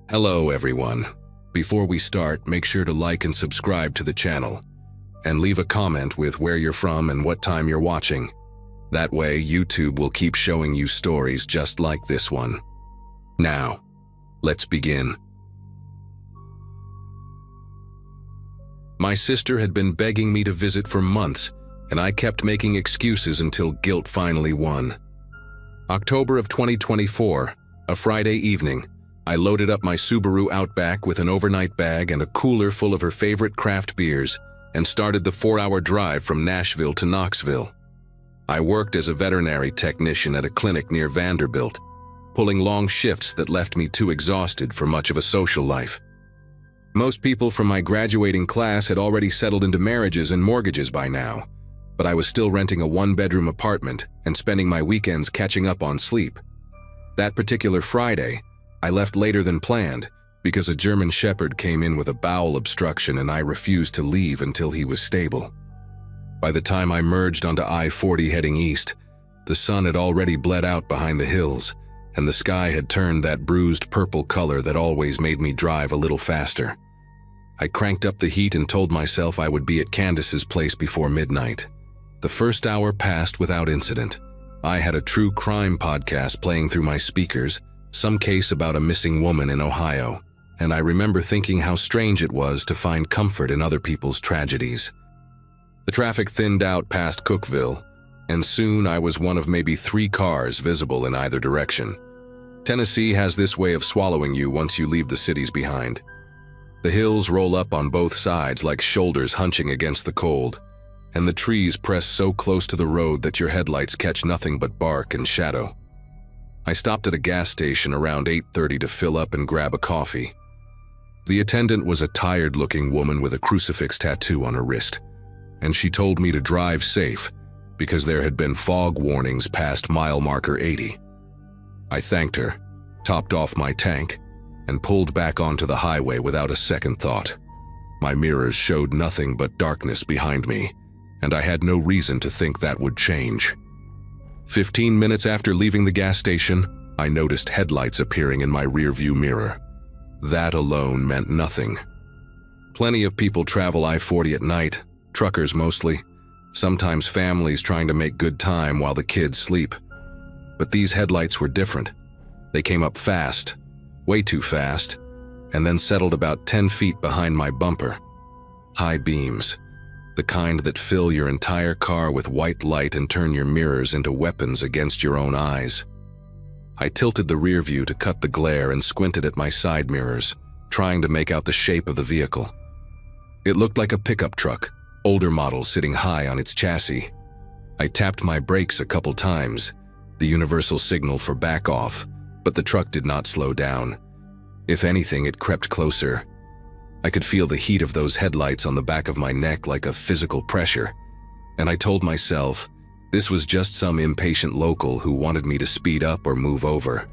Hello everyone. Before we start, make sure to like and subscribe to the channel, and leave a comment with where you're from and what time you're watching. That way, YouTube will keep showing you stories just like this one. Now, let's begin. My sister had been begging me to visit for months, and I kept making excuses until guilt finally won. October of 2024, a Friday evening, I loaded up my Subaru Outback with an overnight bag and a cooler full of her favorite craft beers and started the 4-hour drive from Nashville to Knoxville. I worked as a veterinary technician at a clinic near Vanderbilt, pulling long shifts that left me too exhausted for much of a social life. Most people from my graduating class had already settled into marriages and mortgages by now, but I was still renting a 1-bedroom apartment and spending my weekends catching up on sleep. That particular Friday, I left later than planned because a German Shepherd came in with a bowel obstruction and I refused to leave until he was stable. By the time I merged onto I-40 heading east, the sun had already bled out behind the hills, and the sky had turned that bruised purple color that always made me drive a little faster. I cranked up the heat and told myself I would be at Candace's place before midnight. The first hour passed without incident. I had a true crime podcast playing through my speakers, some case about a missing woman in Ohio, and I remember thinking how strange it was to find comfort in other people's tragedies. The traffic thinned out past Cookville, and soon I was one of maybe 3 cars visible in either direction. Tennessee has this way of swallowing you once you leave the cities behind. The hills roll up on both sides like shoulders hunching against the cold, and the trees press so close to the road that your headlights catch nothing but bark and shadow. I stopped at a gas station around 8:30 to fill up and grab a coffee. The attendant was a tired-looking woman with a crucifix tattoo on her wrist, and she told me to drive safe because there had been fog warnings past mile marker 80. I thanked her, topped off my tank, and pulled back onto the highway without a second thought. My mirrors showed nothing but darkness behind me, and I had no reason to think that would change. 15 minutes after leaving the gas station, I noticed headlights appearing in my rearview mirror. That alone meant nothing. Plenty of people travel I-40 at night, truckers mostly, sometimes families trying to make good time while the kids sleep. But these headlights were different. They came up fast, way too fast, and then settled about 10 feet behind my bumper. High beams, the kind that fill your entire car with white light and turn your mirrors into weapons against your own eyes. I tilted the rear view to cut the glare and squinted at my side mirrors, trying to make out the shape of the vehicle. It looked like a pickup truck, older model sitting high on its chassis. I tapped my brakes a couple times, the universal signal for back off, but the truck did not slow down. If anything, it crept closer. I could feel the heat of those headlights on the back of my neck like a physical pressure, and I told myself this was just some impatient local who wanted me to speed up or move over.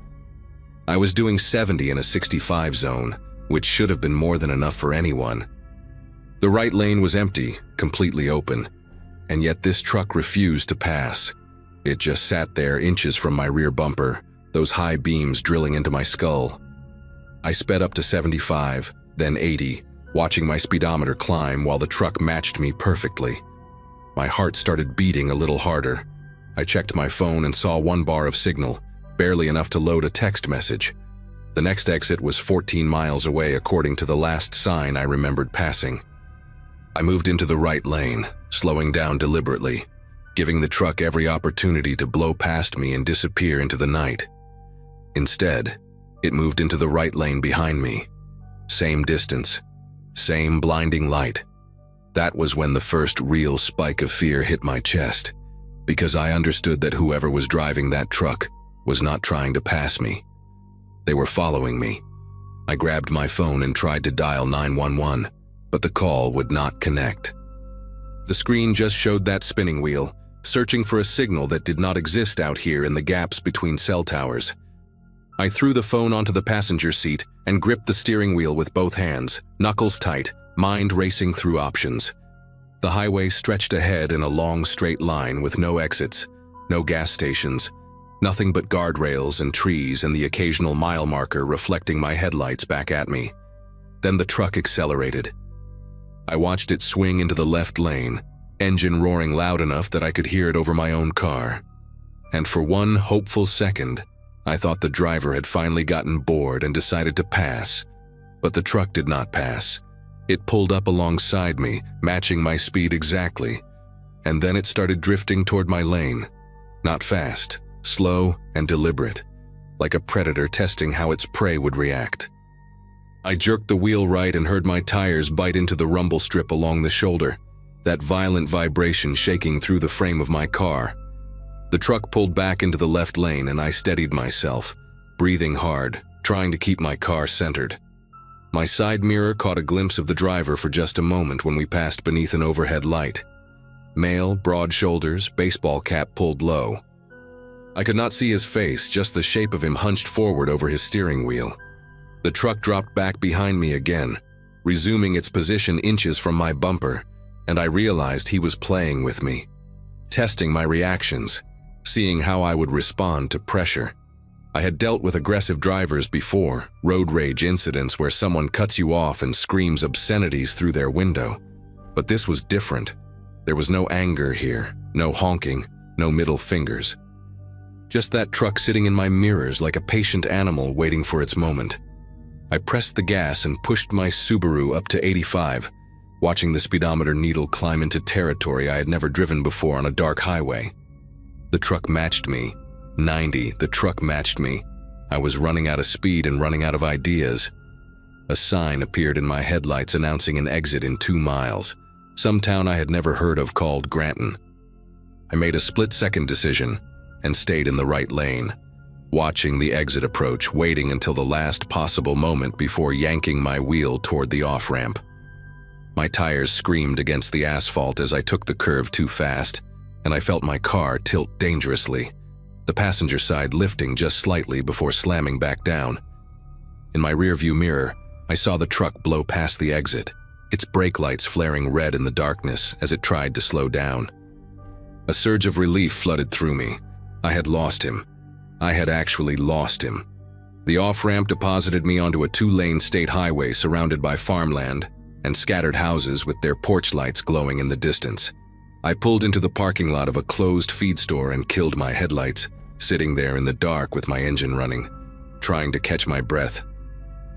I was doing 70 in a 65 zone, which should have been more than enough for anyone. The right lane was empty, completely open, and yet this truck refused to pass. It just sat there inches from my rear bumper, those high beams drilling into my skull. I sped up to 75, then 80, watching my speedometer climb while the truck matched me perfectly. My heart started beating a little harder. I checked my phone and saw 1 bar of signal, barely enough to load a text message. The next exit was 14 miles away according to the last sign I remembered passing. I moved into the right lane, slowing down deliberately, giving the truck every opportunity to blow past me and disappear into the night. Instead, it moved into the right lane behind me. Same distance, same blinding light. That was when the first real spike of fear hit my chest, because I understood that whoever was driving that truck was not trying to pass me. They were following me. I grabbed my phone and tried to dial 911, but the call would not connect. The screen just showed that spinning wheel, searching for a signal that did not exist out here in the gaps between cell towers. I threw the phone onto the passenger seat and gripped the steering wheel with both hands, knuckles tight, mind racing through options. The highway stretched ahead in a long straight line with no exits, no gas stations, Nothing but guardrails and trees and the occasional mile marker reflecting my headlights back at me. Then the truck accelerated. I watched it swing into the left lane, engine roaring loud enough that I could hear it over my own car. And for one hopeful second, I thought the driver had finally gotten bored and decided to pass. But the truck did not pass. It pulled up alongside me, matching my speed exactly. And then it started drifting toward my lane. Not fast, slow and deliberate, like a predator testing how its prey would react. I jerked the wheel right and heard my tires bite into the rumble strip along the shoulder, that violent vibration shaking through the frame of my car. The truck pulled back into the left lane and I steadied myself, breathing hard, trying to keep my car centered. My side mirror caught a glimpse of the driver for just a moment when we passed beneath an overhead light. Male, broad shoulders, baseball cap pulled low. I could not see his face, just the shape of him hunched forward over his steering wheel. The truck dropped back behind me again, resuming its position inches from my bumper, and I realized he was playing with me, testing my reactions, seeing how I would respond to pressure. I had dealt with aggressive drivers before, road rage incidents where someone cuts you off and screams obscenities through their window. But this was different. There was no anger here, no honking, no middle fingers. Just that truck sitting in my mirrors like a patient animal waiting for its moment. I pressed the gas and pushed my Subaru up to 85, watching the speedometer needle climb into territory I had never driven before on a dark highway. The truck matched me. 90, the truck matched me. I was running out of speed and running out of ideas. A sign appeared in my headlights announcing an exit in 2 miles, some town I had never heard of called Granton. I made a split-second decision and stayed in the right lane, watching the exit approach, waiting until the last possible moment before yanking my wheel toward the off-ramp. My tires screamed against the asphalt as I took the curve too fast, and I felt my car tilt dangerously, the passenger side lifting just slightly before slamming back down. In my rearview mirror, I saw the truck blow past the exit, its brake lights flaring red in the darkness as it tried to slow down. A surge of relief flooded through me. I had lost him. I had actually lost him. The off-ramp deposited me onto a 2-lane state highway surrounded by farmland and scattered houses with their porch lights glowing in the distance. I pulled into the parking lot of a closed feed store and killed my headlights, sitting there in the dark with my engine running, trying to catch my breath.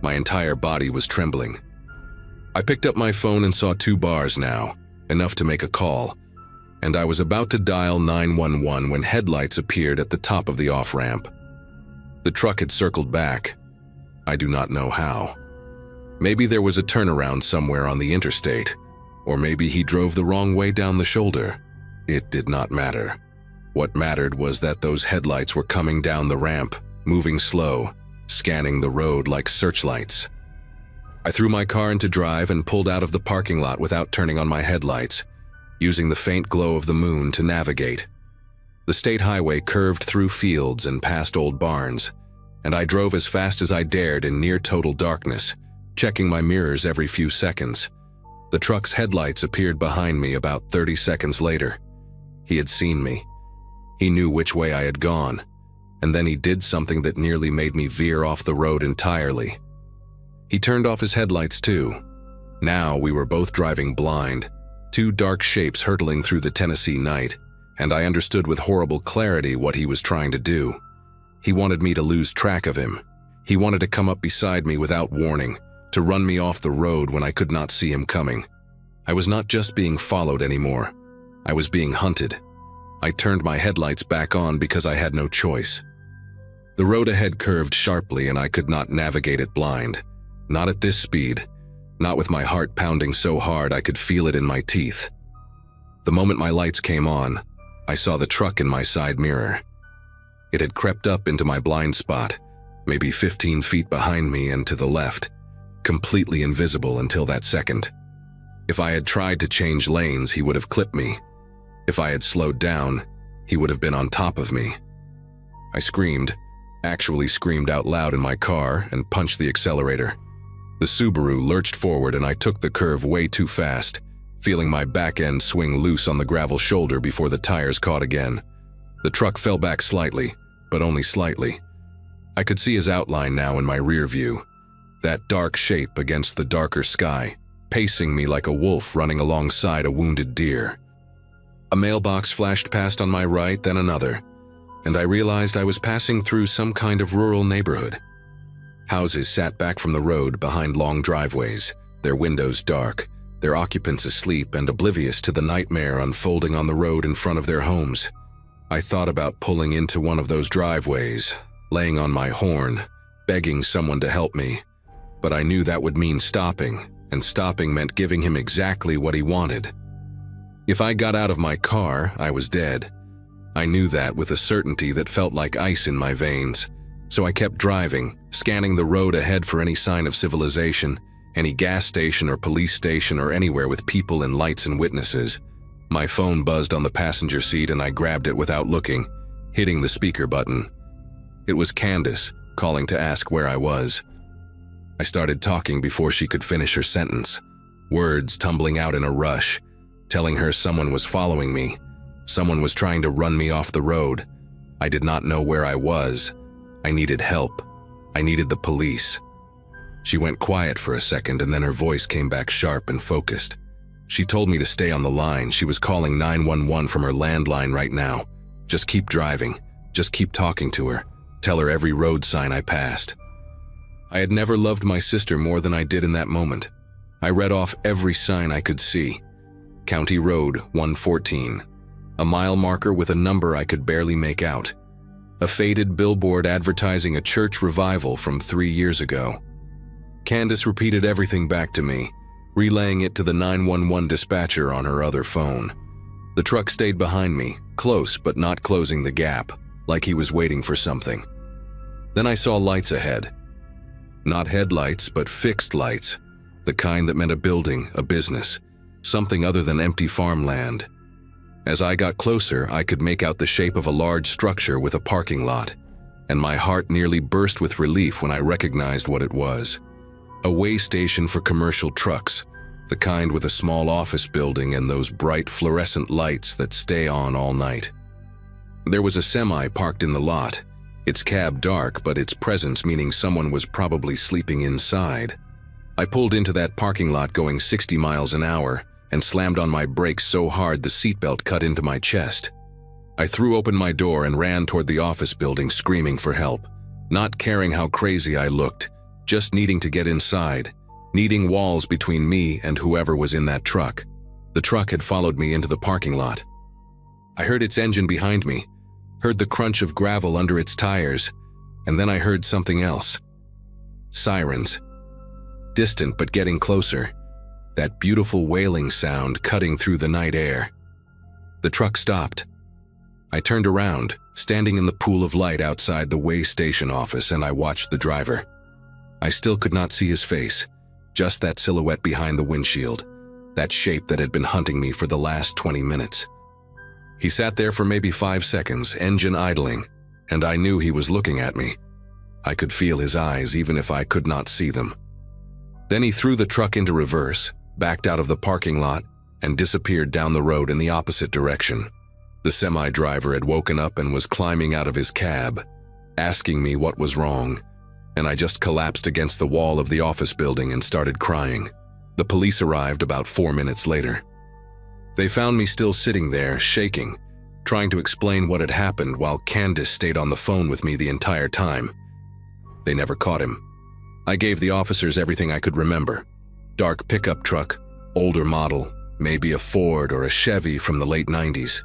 My entire body was trembling. I picked up my phone and saw 2 bars now, enough to make a call, and I was about to dial 911 when headlights appeared at the top of the off-ramp. The truck had circled back. I do not know how. Maybe there was a turnaround somewhere on the interstate, or maybe he drove the wrong way down the shoulder. It did not matter. What mattered was that those headlights were coming down the ramp, moving slow, scanning the road like searchlights. I threw my car into drive and pulled out of the parking lot without turning on my headlights, using the faint glow of the moon to navigate. The state highway curved through fields and past old barns, and I drove as fast as I dared in near total darkness, checking my mirrors every few seconds. The truck's headlights appeared behind me about 30 seconds later. He had seen me. He knew which way I had gone, and then he did something that nearly made me veer off the road entirely. He turned off his headlights too. Now we were both driving blind, 2 dark shapes hurtling through the Tennessee night, and I understood with horrible clarity what he was trying to do. He wanted me to lose track of him. He wanted to come up beside me without warning, to run me off the road when I could not see him coming. I was not just being followed anymore. I was being hunted. I turned my headlights back on because I had no choice. The road ahead curved sharply and I could not navigate it blind. Not at this speed. Not with my heart pounding so hard I could feel it in my teeth. The moment my lights came on, I saw the truck in my side mirror. It had crept up into my blind spot, maybe 15 feet behind me and to the left, completely invisible until that second. If I had tried to change lanes, he would have clipped me. If I had slowed down, he would have been on top of me. I screamed, actually screamed out loud in my car, and punched the accelerator. The Subaru lurched forward and I took the curve way too fast, feeling my back end swing loose on the gravel shoulder before the tires caught again. The truck fell back slightly, but only slightly. I could see his outline now in my rear view, that dark shape against the darker sky, pacing me like a wolf running alongside a wounded deer. A mailbox flashed past on my right, then another, and I realized I was passing through some kind of rural neighborhood. Houses sat back from the road behind long driveways, their windows dark, their occupants asleep and oblivious to the nightmare unfolding on the road in front of their homes. I thought about pulling into one of those driveways, laying on my horn, begging someone to help me, but I knew that would mean stopping, and stopping meant giving him exactly what he wanted. If I got out of my car, I was dead. I knew that with a certainty that felt like ice in my veins, so I kept driving, scanning the road ahead for any sign of civilization, any gas station or police station or anywhere with people and lights and witnesses. My phone buzzed on the passenger seat and I grabbed it without looking, hitting the speaker button. It was Candace, calling to ask where I was. I started talking before she could finish her sentence, words tumbling out in a rush, telling her someone was following me. Someone was trying to run me off the road. I did not know where I was. I needed help. I needed the police. She went quiet for a second and then her voice came back sharp and focused. She told me to stay on the line. She was calling 911 from her landline right now. Just keep driving. Just keep talking to her. Tell her every road sign I passed. I had never loved my sister more than I did in that moment. I read off every sign I could see. County Road 114. A mile marker with a number I could barely make out. A faded billboard advertising a church revival from 3 years ago. Candace repeated everything back to me, relaying it to the 911 dispatcher on her other phone. The truck stayed behind me, close but not closing the gap, like he was waiting for something. Then I saw lights ahead. Not headlights, but fixed lights, the kind that meant a building, a business, something other than empty farmland. As I got closer, I could make out the shape of a large structure with a parking lot, and my heart nearly burst with relief when I recognized what it was. A way station for commercial trucks, the kind with a small office building and those bright fluorescent lights that stay on all night. There was a semi parked in the lot, its cab dark, but its presence meaning someone was probably sleeping inside. I pulled into that parking lot going 60 miles an hour and slammed on my brakes so hard the seatbelt cut into my chest. I threw open my door and ran toward the office building screaming for help, not caring how crazy I looked, just needing to get inside, needing walls between me and whoever was in that truck. The truck had followed me into the parking lot. I heard its engine behind me, heard the crunch of gravel under its tires, and then I heard something else. Sirens. Distant but getting closer. That beautiful wailing sound cutting through the night air. The truck stopped. I turned around, standing in the pool of light outside the way station office, and I watched the driver. I still could not see his face, just that silhouette behind the windshield, that shape that had been hunting me for the last 20 minutes. He sat there for maybe 5 seconds, engine idling, and I knew he was looking at me. I could feel his eyes even if I could not see them. Then he threw the truck into reverse, backed out of the parking lot, and disappeared down the road in the opposite direction. The semi-driver had woken up and was climbing out of his cab, asking me what was wrong, and I just collapsed against the wall of the office building and started crying. The police arrived about 4 minutes later. They found me still sitting there, shaking, trying to explain what had happened while Candace stayed on the phone with me the entire time. They never caught him. I gave the officers everything I could remember. Dark pickup truck, older model, maybe a Ford or a Chevy from the late 90s.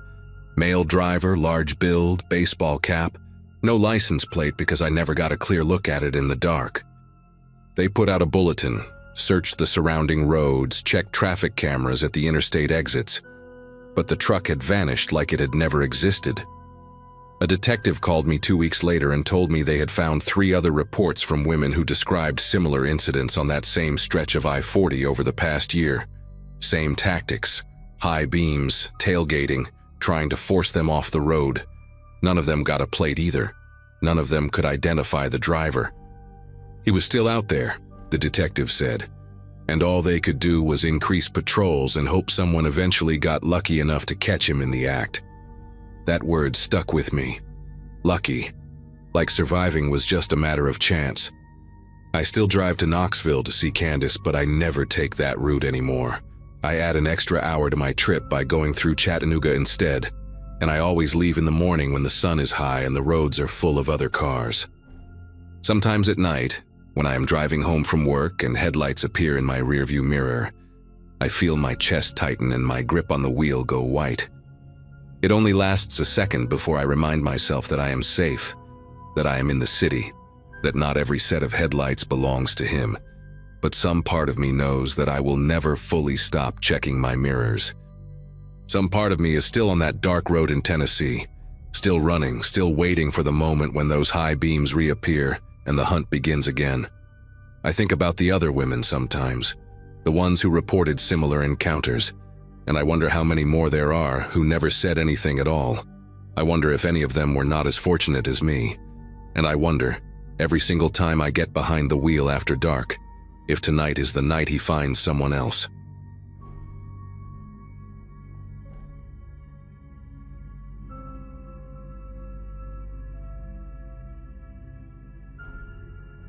Male driver, large build, baseball cap. No license plate because I never got a clear look at it in the dark. They put out a bulletin, searched the surrounding roads, checked traffic cameras at the interstate exits, but the truck had vanished like it had never existed. A detective called me 2 weeks later and told me they had found 3 other reports from women who described similar incidents on that same stretch of I-40 over the past year. Same tactics, high beams, tailgating, trying to force them off the road. None of them got a plate either. None of them could identify the driver. He was still out there, the detective said, and all they could do was increase patrols and hope someone eventually got lucky enough to catch him in the act. That word stuck with me. Lucky. like surviving was just a matter of chance. I still drive to Knoxville to see Candace, but I never take that route anymore. I add an extra hour to my trip by going through Chattanooga instead, and I always leave in the morning when the sun is high and the roads are full of other cars. Sometimes at night, when I am driving home from work and headlights appear in my rearview mirror, I feel my chest tighten and my grip on the wheel go white. It only lasts a second before I remind myself that I am safe, that I am in the city, that not every set of headlights belongs to him, but some part of me knows that I will never fully stop checking my mirrors. Some part of me is still on that dark road in Tennessee, still running, still waiting for the moment when those high beams reappear and the hunt begins again. I think about the other women sometimes, the ones who reported similar encounters, and I wonder how many more there are who never said anything at all. I wonder if any of them were not as fortunate as me, and I wonder, every single time I get behind the wheel after dark, if tonight is the night he finds someone else.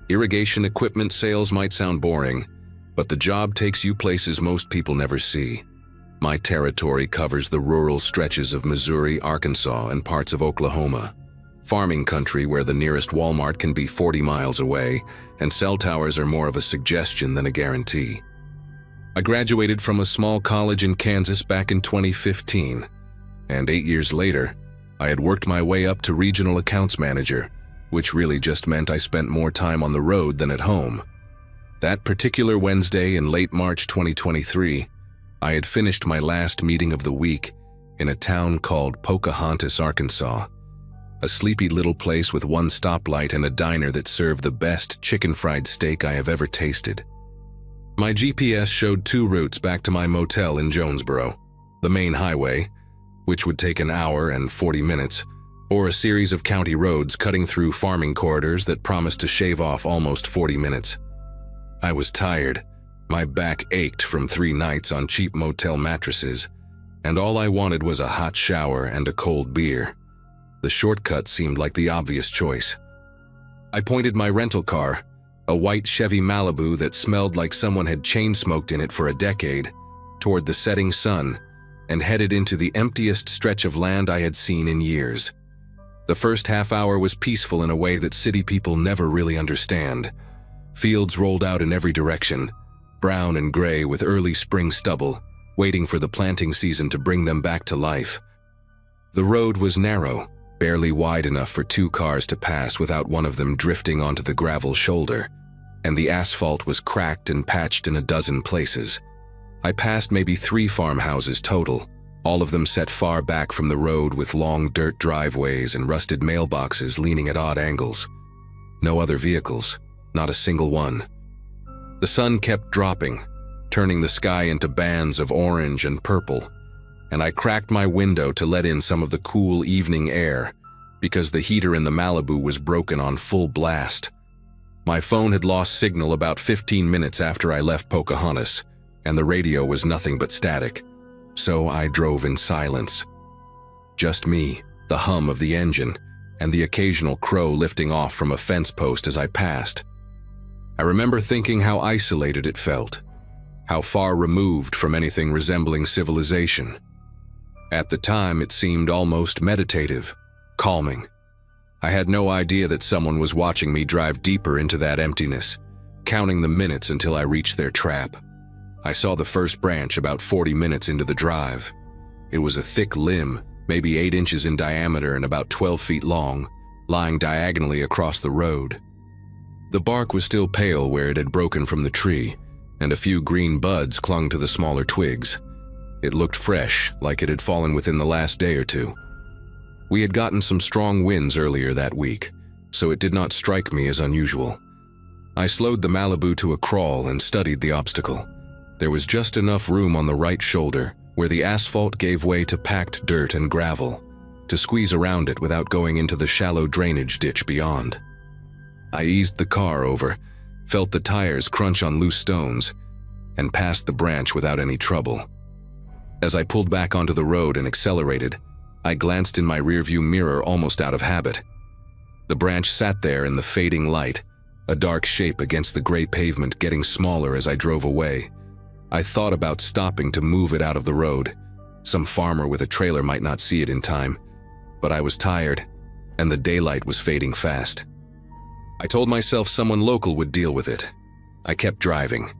Irrigation equipment sales might sound boring, but the job takes you places most people never see. My territory covers the rural stretches of Missouri, Arkansas, and parts of Oklahoma. Farming country where the nearest Walmart can be 40 miles away, and cell towers are more of a suggestion than a guarantee. I graduated from a small college in Kansas back in 2015, and 8 years later, I had worked my way up to regional accounts manager, which really just meant I spent more time on the road than at home. That particular Wednesday in late March 2023, I had finished my last meeting of the week in a town called Pocahontas, Arkansas, a sleepy little place with one stoplight and a diner that served the best chicken fried steak I have ever tasted. My GPS showed 2 routes back to my motel in Jonesboro, the main highway, which would take an hour and 40 minutes, or a series of county roads cutting through farming corridors that promised to shave off almost 40 minutes. I was tired. My back ached from 3 nights on cheap motel mattresses, and all I wanted was a hot shower and a cold beer. The shortcut seemed like the obvious choice. I pointed my rental car, a white Chevy Malibu that smelled like someone had chain-smoked in it for a decade, toward the setting sun, and headed into the emptiest stretch of land I had seen in years. The first half hour was peaceful in a way that city people never really understand. Fields rolled out in every direction, brown and gray with early spring stubble, waiting for the planting season to bring them back to life. The road was narrow, barely wide enough for 2 cars to pass without one of them drifting onto the gravel shoulder, and the asphalt was cracked and patched in a dozen places. I passed maybe 3 farmhouses total, all of them set far back from the road with long dirt driveways and rusted mailboxes leaning at odd angles. No other vehicles, not a single one. The sun kept dropping, turning the sky into bands of orange and purple, and I cracked my window to let in some of the cool evening air because the heater in the Malibu was broken on full blast. My phone had lost signal about 15 minutes after I left Pocahontas, and the radio was nothing but static, so I drove in silence. Just me, the hum of the engine, and the occasional crow lifting off from a fence post as I passed. I remember thinking how isolated it felt, how far removed from anything resembling civilization. At the time, it seemed almost meditative, calming. I had no idea that someone was watching me drive deeper into that emptiness, counting the minutes until I reached their trap. I saw the first branch about 40 minutes into the drive. It was a thick limb, maybe 8 inches in diameter and about 12 feet long, lying diagonally across the road. The bark was still pale where it had broken from the tree, and a few green buds clung to the smaller twigs. It looked fresh, like it had fallen within the last day or 2. We had gotten some strong winds earlier that week, so it did not strike me as unusual. I slowed the Malibu to a crawl and studied the obstacle. There was just enough room on the right shoulder, where the asphalt gave way to packed dirt and gravel, to squeeze around it without going into the shallow drainage ditch beyond. I eased the car over, felt the tires crunch on loose stones, and passed the branch without any trouble. As I pulled back onto the road and accelerated, I glanced in my rearview mirror almost out of habit. The branch sat there in the fading light, a dark shape against the gray pavement, getting smaller as I drove away. I thought about stopping to move it out of the road. Some farmer with a trailer might not see it in time, but I was tired, and the daylight was fading fast. I told myself someone local would deal with it. I kept driving.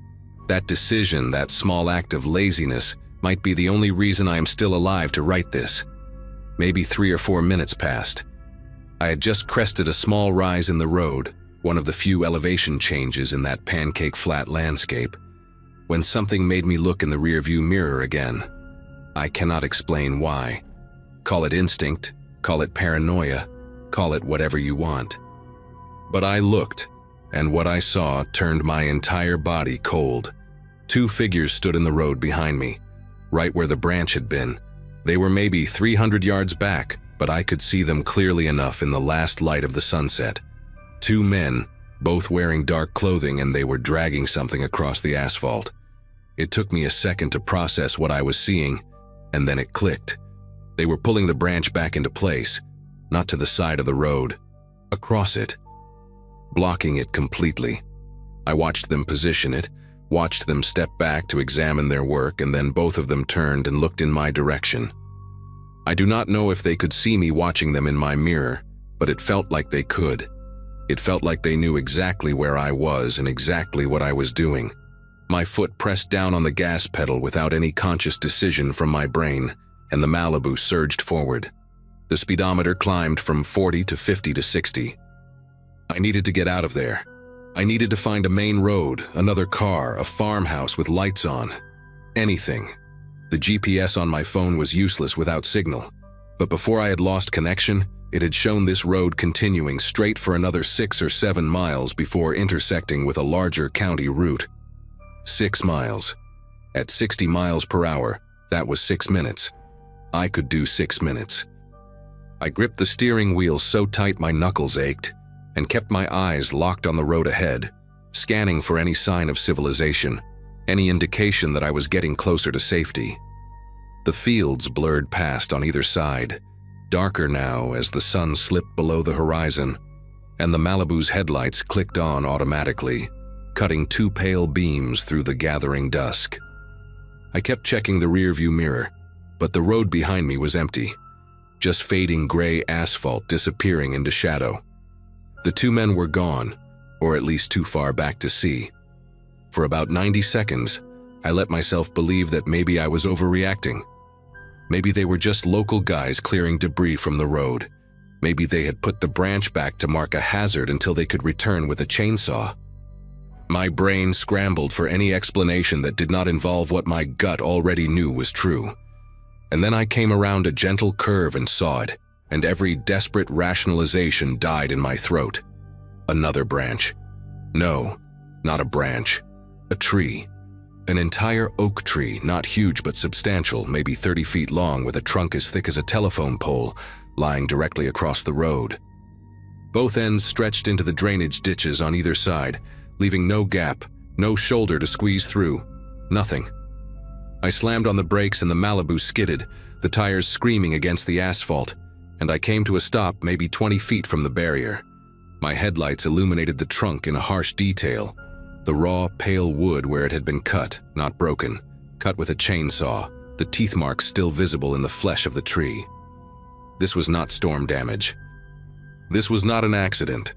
That decision, that small act of laziness, might be the only reason I am still alive to write this. Maybe 3 or 4 minutes passed. I had just crested a small rise in the road, one of the few elevation changes in that pancake flat landscape, when something made me look in the rearview mirror again. I cannot explain why. Call it instinct, call it paranoia, call it whatever you want. But I looked, and what I saw turned my entire body cold. 2 figures stood in the road behind me, right where the branch had been. They were maybe 300 yards back, but I could see them clearly enough in the last light of the sunset. 2 men, both wearing dark clothing, and they were dragging something across the asphalt. It took me a second to process what I was seeing, and then it clicked. They were pulling the branch back into place, not to the side of the road, across it, blocking it completely. I watched them position it, watched them step back to examine their work, and then both of them turned and looked in my direction. I do not know if they could see me watching them in my mirror, but it felt like they could. It felt like they knew exactly where I was and exactly what I was doing. My foot pressed down on the gas pedal without any conscious decision from my brain, and the Malibu surged forward. The speedometer climbed from 40 to 50 to 60. I needed to get out of there. I needed to find a main road, another car, a farmhouse with lights on. Anything. The GPS on my phone was useless without signal, but before I had lost connection, it had shown this road continuing straight for another 6 or 7 miles before intersecting with a larger county route. 6 miles. At 60 miles per hour, that was 6 minutes. I could do 6 minutes. I gripped the steering wheel so tight my knuckles ached, and kept my eyes locked on the road ahead, scanning for any sign of civilization, any indication that I was getting closer to safety. The fields blurred past on either side, darker now as the sun slipped below the horizon, and the Malibu's headlights clicked on automatically, cutting 2 pale beams through the gathering dusk. I kept checking the rearview mirror, but the road behind me was empty, just fading gray asphalt disappearing into shadow. The 2 men were gone, or at least too far back to see. For about 90 seconds, I let myself believe that maybe I was overreacting. Maybe they were just local guys clearing debris from the road. Maybe they had put the branch back to mark a hazard until they could return with a chainsaw. My brain scrambled for any explanation that did not involve what my gut already knew was true. And then I came around a gentle curve and saw it, and every desperate rationalization died in my throat. Another branch. No, not a branch. A tree. An entire oak tree, not huge but substantial, maybe 30 feet long, with a trunk as thick as a telephone pole, lying directly across the road. Both ends stretched into the drainage ditches on either side, leaving no gap, no shoulder to squeeze through. Nothing. I slammed on the brakes and the Malibu skidded, the tires screaming against the asphalt, and I came to a stop maybe 20 feet from the barrier. My headlights illuminated the trunk in a harsh detail, the raw, pale wood where it had been cut, not broken, cut with a chainsaw, the teeth marks still visible in the flesh of the tree. This was not storm damage. This was not an accident.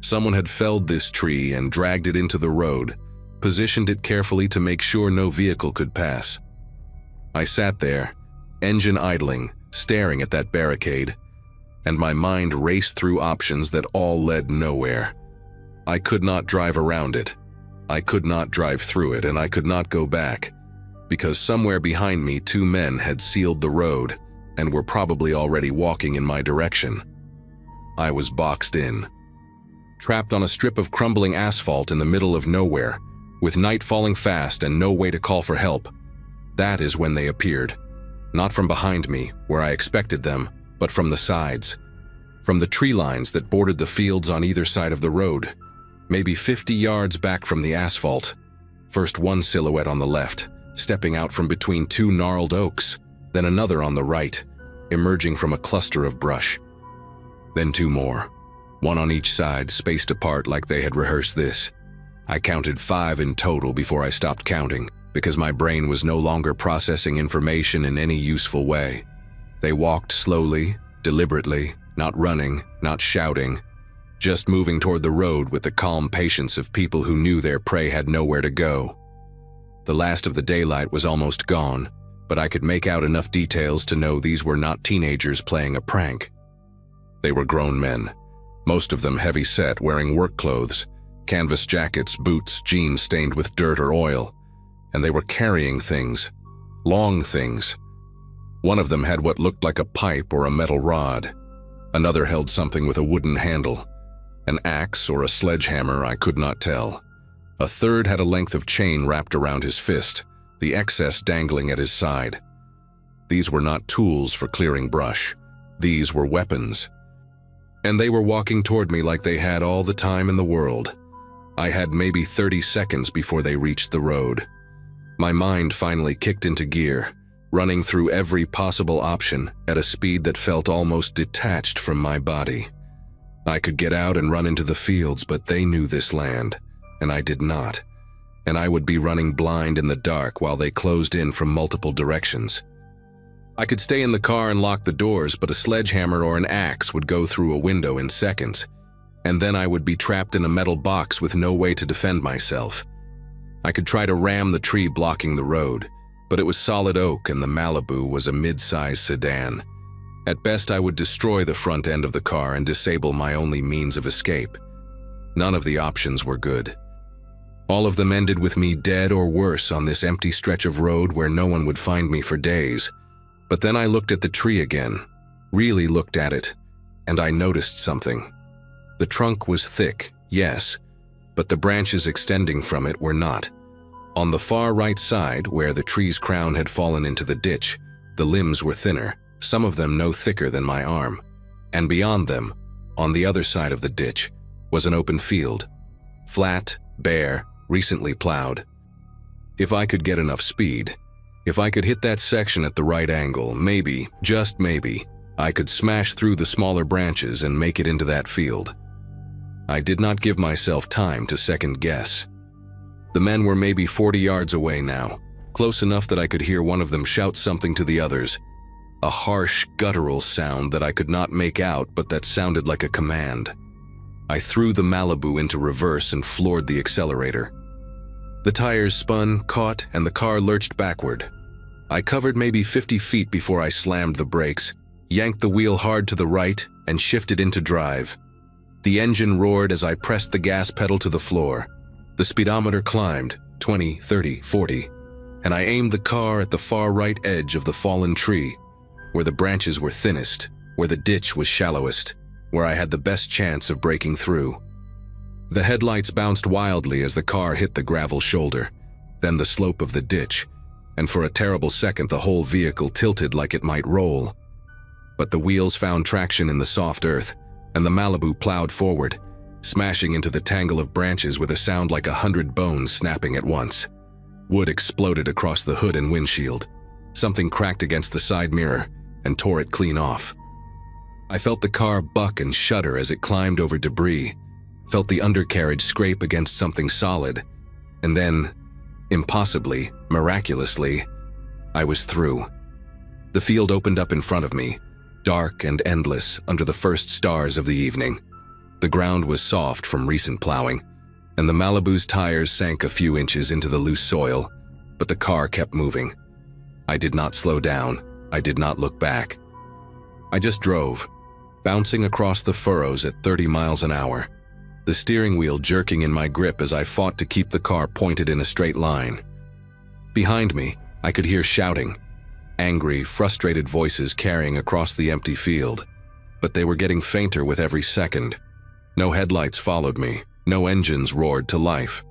Someone had felled this tree and dragged it into the road, positioned it carefully to make sure no vehicle could pass. I sat there, engine idling, staring at that barricade, and my mind raced through options that all led nowhere. I could not drive around it. I could not drive through it, and I could not go back, because somewhere behind me 2 men had sealed the road and were probably already walking in my direction. I was boxed in, trapped on a strip of crumbling asphalt in the middle of nowhere, with night falling fast and no way to call for help. That is when they appeared. Not from behind me, where I expected them, but from the sides. From the tree lines that bordered the fields on either side of the road, maybe 50 yards back from the asphalt. First one silhouette on the left, stepping out from between 2 gnarled oaks, then another on the right, emerging from a cluster of brush. Then 2 more. one on each side, spaced apart like they had rehearsed this. I counted 5 in total before I stopped counting, because my brain was no longer processing information in any useful way. They walked slowly, deliberately, not running, not shouting, just moving toward the road with the calm patience of people who knew their prey had nowhere to go. The last of the daylight was almost gone, but I could make out enough details to know these were not teenagers playing a prank. They were grown men, most of them heavy-set, wearing work clothes, canvas jackets, boots, jeans stained with dirt or oil, and they were carrying things, long things. One of them had what looked like a pipe or a metal rod. Another held something with a wooden handle, an axe or a sledgehammer, I could not tell. A third had a length of chain wrapped around his fist, the excess dangling at his side. These were not tools for clearing brush. These were weapons. And they were walking toward me like they had all the time in the world. I had maybe 30 seconds before they reached the road. My mind finally kicked into gear, running through every possible option at a speed that felt almost detached from my body. I could get out and run into the fields, but they knew this land, and I did not, and I would be running blind in the dark while they closed in from multiple directions. I could stay in the car and lock the doors, but a sledgehammer or an axe would go through a window in seconds, and then I would be trapped in a metal box with no way to defend myself. I could try to ram the tree blocking the road, but it was solid oak and the Malibu was a mid-sized sedan. At best, I would destroy the front end of the car and disable my only means of escape. None of the options were good. All of them ended with me dead or worse on this empty stretch of road where no one would find me for days. But then I looked at the tree again, really looked at it, and I noticed something. The trunk was thick, yes, but the branches extending from it were not. On the far right side, where the tree's crown had fallen into the ditch, the limbs were thinner, some of them no thicker than my arm. And beyond them, on the other side of the ditch, was an open field. Flat, bare, recently plowed. If I could get enough speed, if I could hit that section at the right angle, maybe, just maybe, I could smash through the smaller branches and make it into that field. I did not give myself time to second guess. The men were maybe 40 yards away now, close enough that I could hear one of them shout something to the others. A harsh, guttural sound that I could not make out, but that sounded like a command. I threw the Malibu into reverse and floored the accelerator. The tires spun, caught, and the car lurched backward. I covered maybe 50 feet before I slammed the brakes, yanked the wheel hard to the right, and shifted into drive. The engine roared as I pressed the gas pedal to the floor. The speedometer climbed, 20, 30, 40, and I aimed the car at the far right edge of the fallen tree, where the branches were thinnest, where the ditch was shallowest, where I had the best chance of breaking through. The headlights bounced wildly as the car hit the gravel shoulder, then the slope of the ditch, and for a terrible second the whole vehicle tilted like it might roll. But the wheels found traction in the soft earth, and the Malibu plowed forward, smashing into the tangle of branches with a sound like 100 bones snapping at once. Wood exploded across the hood and windshield. Something cracked against the side mirror and tore it clean off. I felt the car buck and shudder as it climbed over debris, felt the undercarriage scrape against something solid, and then, impossibly, miraculously, I was through. The field opened up in front of me, dark and endless under the first stars of the evening. The ground was soft from recent plowing, and the Malibu's tires sank a few inches into the loose soil, but the car kept moving. I did not slow down. I did not look back. I just drove, bouncing across the furrows at 30 miles an hour, the steering wheel jerking in my grip as I fought to keep the car pointed in a straight line. Behind me, I could hear shouting, angry, frustrated voices carrying across the empty field, but they were getting fainter with every second. No headlights followed me, no engines roared to life.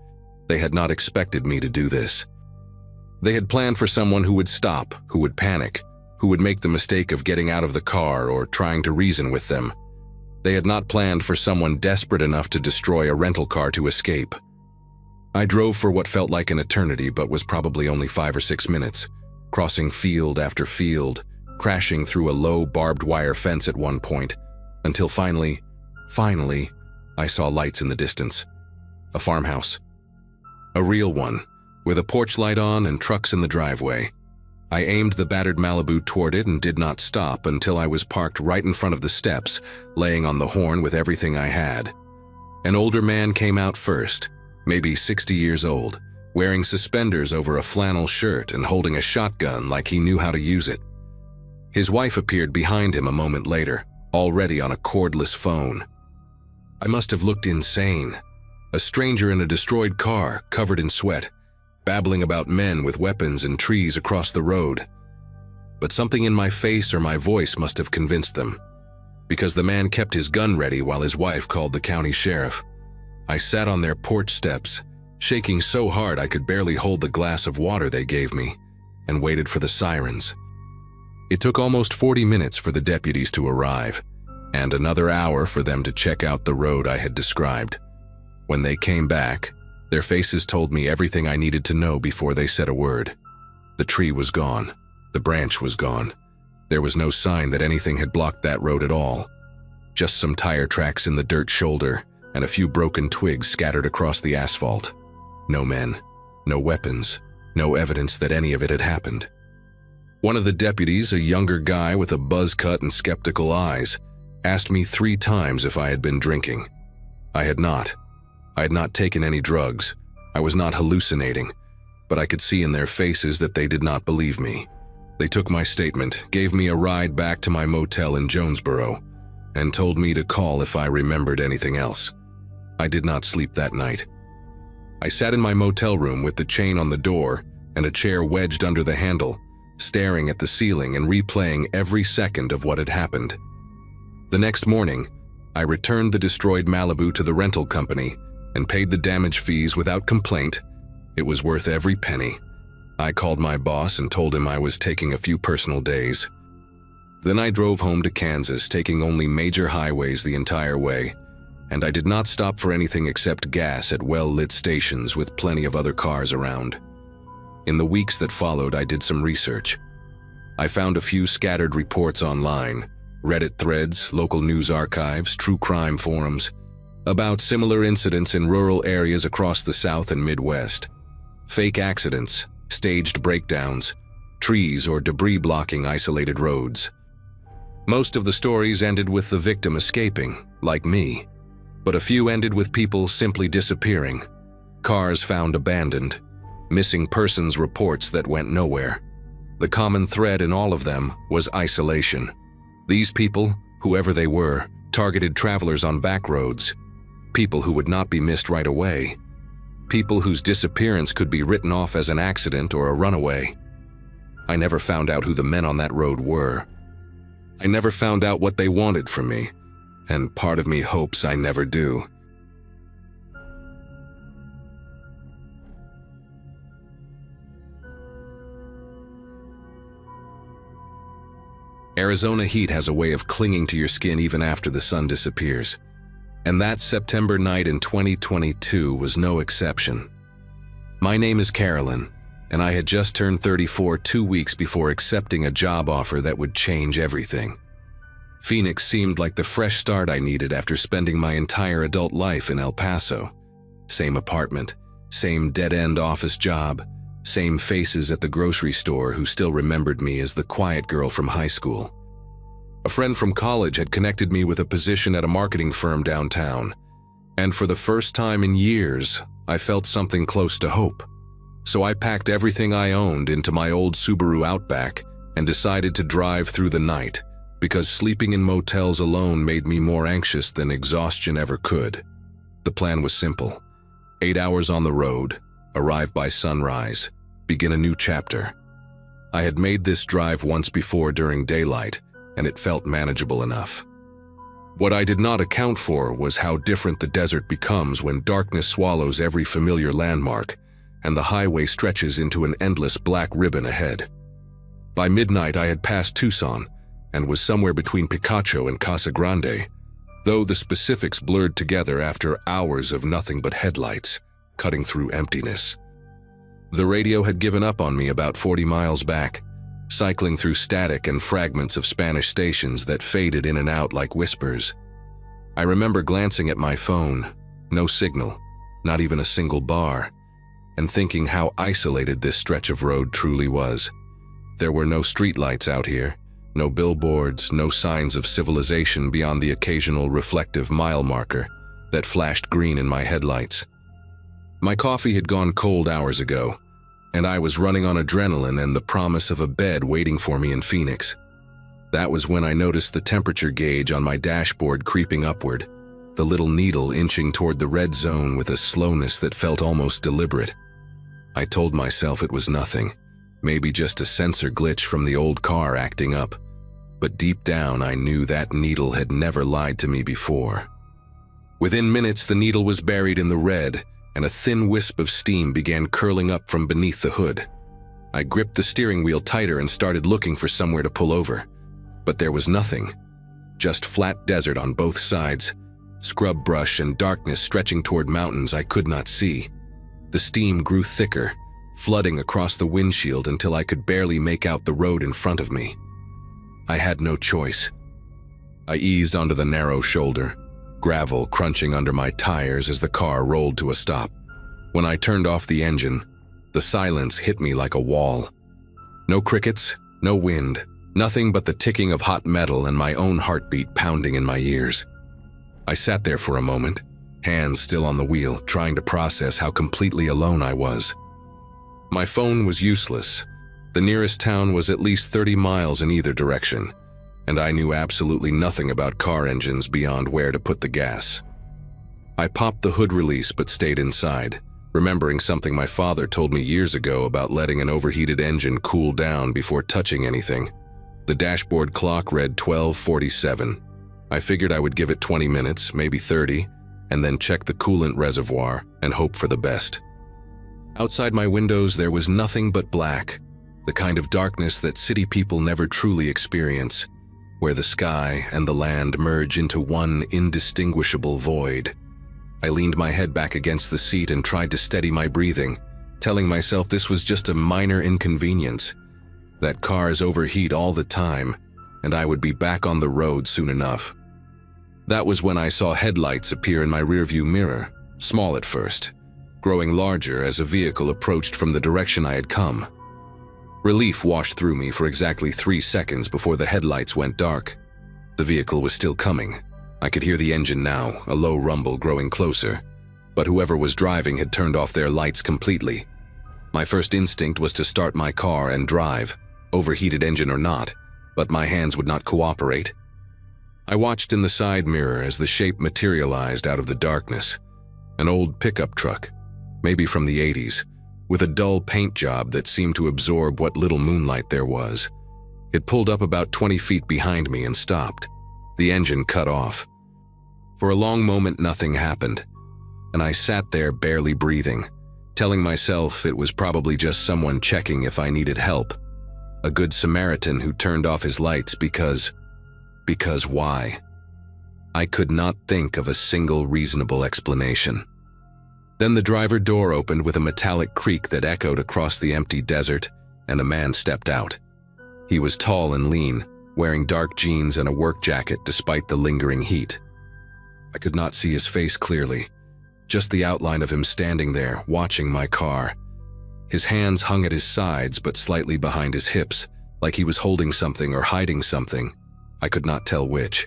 They had not expected me to do this. They had planned for someone who would stop, who would panic, who would make the mistake of getting out of the car or trying to reason with them. They had not planned for someone desperate enough to destroy a rental car to escape. I drove for what felt like an eternity but was probably only 5 or 6 minutes, crossing field after field, crashing through a low barbed wire fence at one point, until finally, Finally, I saw lights in the distance. A farmhouse. A real one, with a porch light on and trucks in the driveway. I aimed the battered Malibu toward it and did not stop until I was parked right in front of the steps, laying on the horn with everything I had. An older man came out first, maybe 60 years old, wearing suspenders over a flannel shirt and holding a shotgun like he knew how to use it. His wife appeared behind him a moment later, already on a cordless phone. I must have looked insane. A stranger in a destroyed car, covered in sweat, babbling about men with weapons and trees across the road. But something in my face or my voice must have convinced them, because the man kept his gun ready while his wife called the county sheriff. I sat on their porch steps, shaking so hard I could barely hold the glass of water they gave me, and waited for the sirens. It took almost 40 minutes for the deputies to arrive, and another hour for them to check out the road I had described. When they came back, their faces told me everything I needed to know before they said a word. The tree was gone. The branch was gone. There was no sign that anything had blocked that road at all. Just some tire tracks in the dirt shoulder and a few broken twigs scattered across the asphalt. No men, no weapons, no evidence that any of it had happened. One of the deputies, a younger guy with a buzz cut and skeptical eyes, asked me 3 times if I had been drinking. I had not. I had not taken any drugs. I was not hallucinating, but I could see in their faces that they did not believe me. They took my statement, gave me a ride back to my motel in Jonesboro, and told me to call if I remembered anything else. I did not sleep that night. I sat in my motel room with the chain on the door and a chair wedged under the handle, staring at the ceiling and replaying every second of what had happened. The next morning, I returned the destroyed Malibu to the rental company and paid the damage fees without complaint. It was worth every penny. I called my boss and told him I was taking a few personal days. Then I drove home to Kansas, taking only major highways the entire way, and I did not stop for anything except gas at well-lit stations with plenty of other cars around. In the weeks that followed, I did some research. I found a few scattered reports online, Reddit threads, local news archives, true crime forums, about similar incidents in rural areas across the South and Midwest. Fake accidents, staged breakdowns, trees or debris blocking isolated roads. Most of the stories ended with the victim escaping, like me, but a few ended with people simply disappearing. Cars found abandoned, missing persons reports that went nowhere. The common thread in all of them was isolation. These people, whoever they were, targeted travelers on back roads, people who would not be missed right away, people whose disappearance could be written off as an accident or a runaway. I never found out who the men on that road were. I never found out what they wanted from me, and part of me hopes I never do. Arizona heat has a way of clinging to your skin even after the sun disappears. And that September night in 2022 was no exception. My name is Carolyn, and I had just turned 34 2 weeks before accepting a job offer that would change everything. Phoenix seemed like the fresh start I needed after spending my entire adult life in El Paso. Same apartment, same dead-end office job, same faces at the grocery store who still remembered me as the quiet girl from high school. A friend from college had connected me with a position at a marketing firm downtown, and for the first time in years, I felt something close to hope. So I packed everything I owned into my old Subaru Outback and decided to drive through the night, because sleeping in motels alone made me more anxious than exhaustion ever could. The plan was simple: 8 hours on the road, arrive by sunrise, begin a new chapter. I had made this drive once before during daylight, and it felt manageable enough. What I did not account for was how different the desert becomes when darkness swallows every familiar landmark, and the highway stretches into an endless black ribbon ahead. By midnight, I had passed Tucson, and was somewhere between Picacho and Casa Grande, though the specifics blurred together after hours of nothing but headlights, cutting through emptiness. The radio had given up on me about 40 miles back, cycling through static and fragments of Spanish stations that faded in and out like whispers. I remember glancing at my phone, no signal, not even a single bar, and thinking how isolated this stretch of road truly was. There were no streetlights out here, no billboards, no signs of civilization beyond the occasional reflective mile marker that flashed green in my headlights. My coffee had gone cold hours ago, and I was running on adrenaline and the promise of a bed waiting for me in Phoenix. That was when I noticed the temperature gauge on my dashboard creeping upward, the little needle inching toward the red zone with a slowness that felt almost deliberate. I told myself it was nothing, maybe just a sensor glitch from the old car acting up, but deep down I knew that needle had never lied to me before. Within minutes, the needle was buried in the red, and a thin wisp of steam began curling up from beneath the hood. I gripped the steering wheel tighter and started looking for somewhere to pull over. But there was nothing, just flat desert on both sides, scrub brush and darkness stretching toward mountains I could not see. The steam grew thicker, flooding across the windshield until I could barely make out the road in front of me. I had no choice. I eased onto the narrow shoulder, gravel crunching under my tires as the car rolled to a stop. When I turned off the engine, the silence hit me like a wall. No crickets, no wind, nothing but the ticking of hot metal and my own heartbeat pounding in my ears. I sat there for a moment, hands still on the wheel, trying to process how completely alone I was. My phone was useless. The nearest town was at least 30 miles in either direction, and I knew absolutely nothing about car engines beyond where to put the gas. I popped the hood release but stayed inside, remembering something my father told me years ago about letting an overheated engine cool down before touching anything. The dashboard clock read 12:47. I figured I would give it 20 minutes, maybe 30, and then check the coolant reservoir and hope for the best. Outside my windows there was nothing but black, the kind of darkness that city people never truly experience, where the sky and the land merge into one indistinguishable void. I leaned my head back against the seat and tried to steady my breathing, telling myself this was just a minor inconvenience, that cars overheat all the time, and I would be back on the road soon enough. That was when I saw headlights appear in my rearview mirror, small at first, growing larger as a vehicle approached from the direction I had come. Relief washed through me for exactly 3 seconds before the headlights went dark. The vehicle was still coming. I could hear the engine now, a low rumble growing closer, but whoever was driving had turned off their lights completely. My first instinct was to start my car and drive, overheated engine or not, but my hands would not cooperate. I watched in the side mirror as the shape materialized out of the darkness. An old pickup truck, maybe from the 80s, with a dull paint job that seemed to absorb what little moonlight there was. It pulled up about 20 feet behind me and stopped. The engine cut off. For a long moment nothing happened, and I sat there barely breathing, telling myself it was probably just someone checking if I needed help. A good Samaritan who turned off his lights because why? I could not think of a single reasonable explanation. Then the driver door opened with a metallic creak that echoed across the empty desert, and a man stepped out. He was tall and lean, wearing dark jeans and a work jacket despite the lingering heat. I could not see his face clearly, just the outline of him standing there, watching my car. His hands hung at his sides but slightly behind his hips, like he was holding something or hiding something. I could not tell which.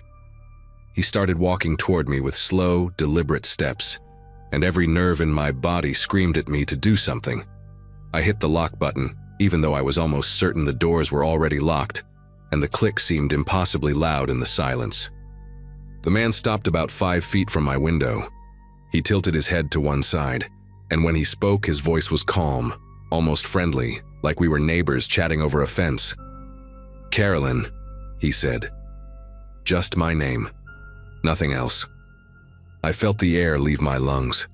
He started walking toward me with slow, deliberate steps, and every nerve in my body screamed at me to do something. I hit the lock button, even though I was almost certain the doors were already locked, and the click seemed impossibly loud in the silence. The man stopped about 5 feet from my window. He tilted his head to one side, and when he spoke, his voice was calm, almost friendly, like we were neighbors chatting over a fence. "Carolyn," he said. Just my name. Nothing else. I felt the air leave my lungs.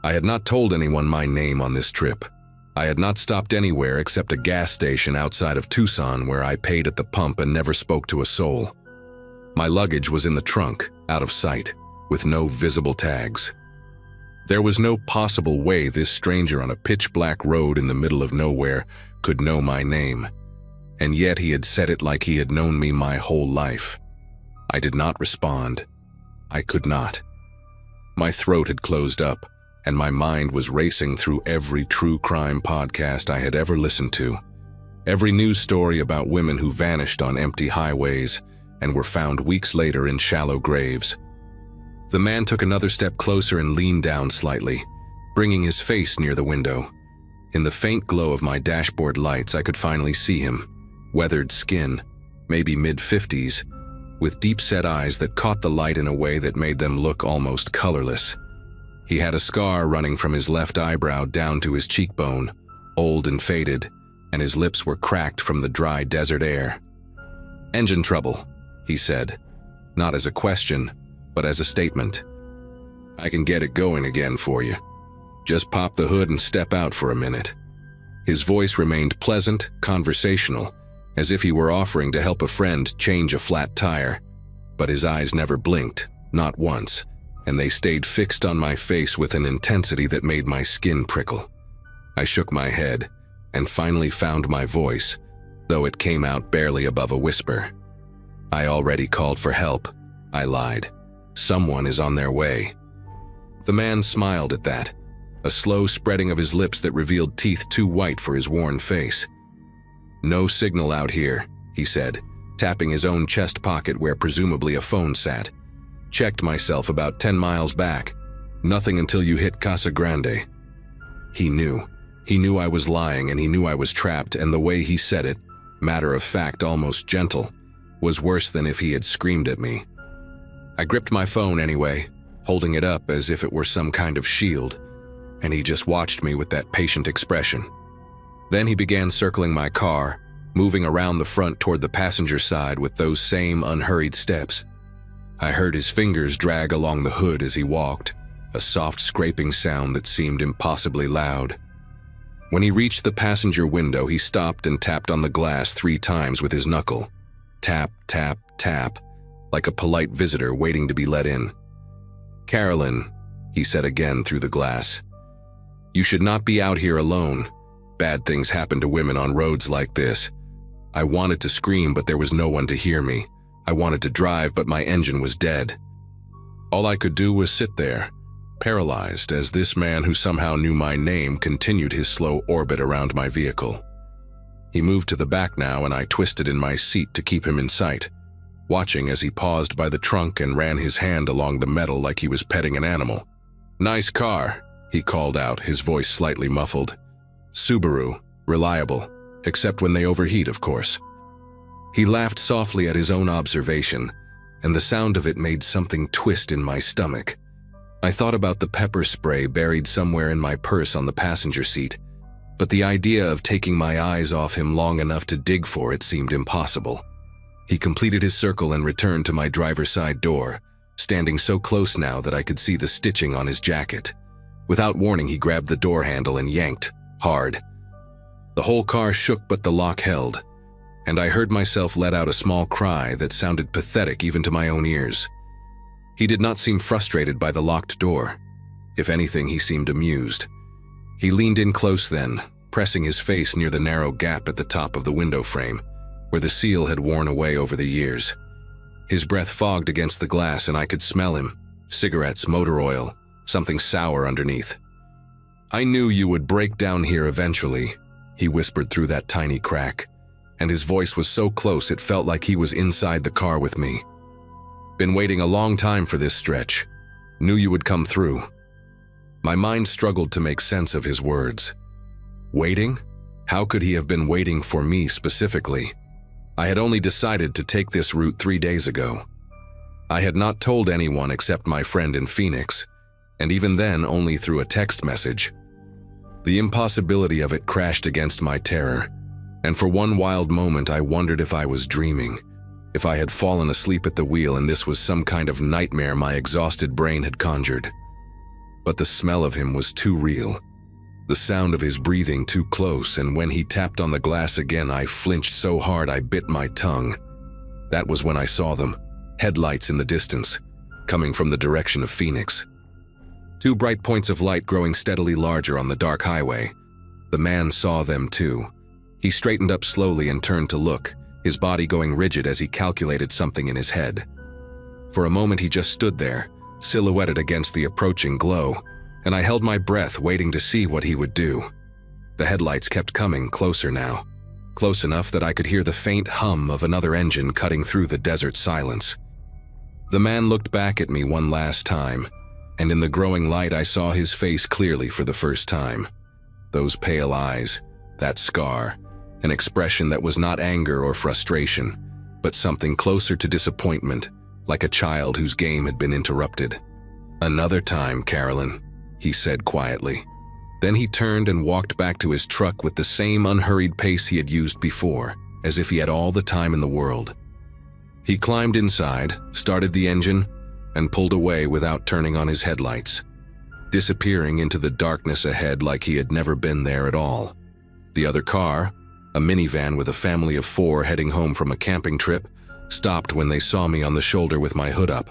I had not told anyone my name on this trip. I had not stopped anywhere except a gas station outside of Tucson where I paid at the pump and never spoke to a soul. My luggage was in the trunk, out of sight, with no visible tags. There was no possible way this stranger on a pitch-black road in the middle of nowhere could know my name, and yet he had said it like he had known me my whole life. I did not respond. I could not. My throat had closed up, and my mind was racing through every true crime podcast I had ever listened to. Every news story about women who vanished on empty highways and were found weeks later in shallow graves. The man took another step closer and leaned down slightly, bringing his face near the window. In the faint glow of my dashboard lights, I could finally see him. Weathered skin, maybe mid-50s, with deep-set eyes that caught the light in a way that made them look almost colorless. He had a scar running from his left eyebrow down to his cheekbone, old and faded, and his lips were cracked from the dry desert air. "Engine trouble," he said, not as a question, but as a statement. "I can get it going again for you. Just pop the hood and step out for a minute." His voice remained pleasant, conversational, as if he were offering to help a friend change a flat tire. But his eyes never blinked, not once, and they stayed fixed on my face with an intensity that made my skin prickle. I shook my head, and finally found my voice, though it came out barely above a whisper. "I already called for help," I lied. "Someone is on their way." The man smiled at that, a slow spreading of his lips that revealed teeth too white for his worn face. "No signal out here," he said, tapping his own chest pocket where presumably a phone sat. "Checked myself about 10 miles back. Nothing until you hit Casa Grande." He knew. He knew I was lying, and he knew I was trapped, and the way he said it, matter of fact, almost gentle, was worse than if he had screamed at me. I gripped my phone anyway, holding it up as if it were some kind of shield, and he just watched me with that patient expression. Then he began circling my car, moving around the front toward the passenger side with those same unhurried steps. I heard his fingers drag along the hood as he walked, a soft scraping sound that seemed impossibly loud. When he reached the passenger window, he stopped and tapped on the glass 3 times with his knuckle. Tap, tap, tap, like a polite visitor waiting to be let in. "Carolyn," he said again through the glass, "you should not be out here alone. Bad things happen to women on roads like this." I wanted to scream, but there was no one to hear me. I wanted to drive, but my engine was dead. All I could do was sit there, paralyzed, as this man who somehow knew my name continued his slow orbit around my vehicle. He moved to the back now, and I twisted in my seat to keep him in sight, watching as he paused by the trunk and ran his hand along the metal like he was petting an animal. "Nice car," he called out, his voice slightly muffled. "Subaru, reliable, except when they overheat, of course." He laughed softly at his own observation, and the sound of it made something twist in my stomach. I thought about the pepper spray buried somewhere in my purse on the passenger seat, but the idea of taking my eyes off him long enough to dig for it seemed impossible. He completed his circle and returned to my driver's side door, standing so close now that I could see the stitching on his jacket. Without warning, he grabbed the door handle and yanked, hard. The whole car shook, but the lock held, and I heard myself let out a small cry that sounded pathetic even to my own ears. He did not seem frustrated by the locked door. If anything, he seemed amused. He leaned in close then, pressing his face near the narrow gap at the top of the window frame, where the seal had worn away over the years. His breath fogged against the glass, and I could smell him. Cigarettes, motor oil, something sour underneath. "I knew you would break down here eventually," he whispered through that tiny crack, and his voice was so close it felt like he was inside the car with me. "Been waiting a long time for this stretch. Knew you would come through." My mind struggled to make sense of his words. Waiting? How could he have been waiting for me specifically? I had only decided to take this route 3 days ago. I had not told anyone except my friend in Phoenix, and even then only through a text message. The impossibility of it crashed against my terror, and for one wild moment I wondered if I was dreaming, if I had fallen asleep at the wheel and this was some kind of nightmare my exhausted brain had conjured. But the smell of him was too real, the sound of his breathing too close, and when he tapped on the glass again, I flinched so hard I bit my tongue. That was when I saw them, headlights in the distance, coming from the direction of Phoenix. 2 bright points of light growing steadily larger on the dark highway. The man saw them too. He straightened up slowly and turned to look, his body going rigid as he calculated something in his head. For a moment he just stood there, silhouetted against the approaching glow, and I held my breath waiting to see what he would do. The headlights kept coming closer now, close enough that I could hear the faint hum of another engine cutting through the desert silence. The man looked back at me one last time, and in the growing light I saw his face clearly for the first time. Those pale eyes, that scar, an expression that was not anger or frustration, but something closer to disappointment, like a child whose game had been interrupted. "Another time, Carolyn," he said quietly. Then he turned and walked back to his truck with the same unhurried pace he had used before, as if he had all the time in the world. He climbed inside, started the engine, and pulled away without turning on his headlights, disappearing into the darkness ahead like he had never been there at all. The other car, a minivan with a family of 4 heading home from a camping trip, stopped when they saw me on the shoulder with my hood up.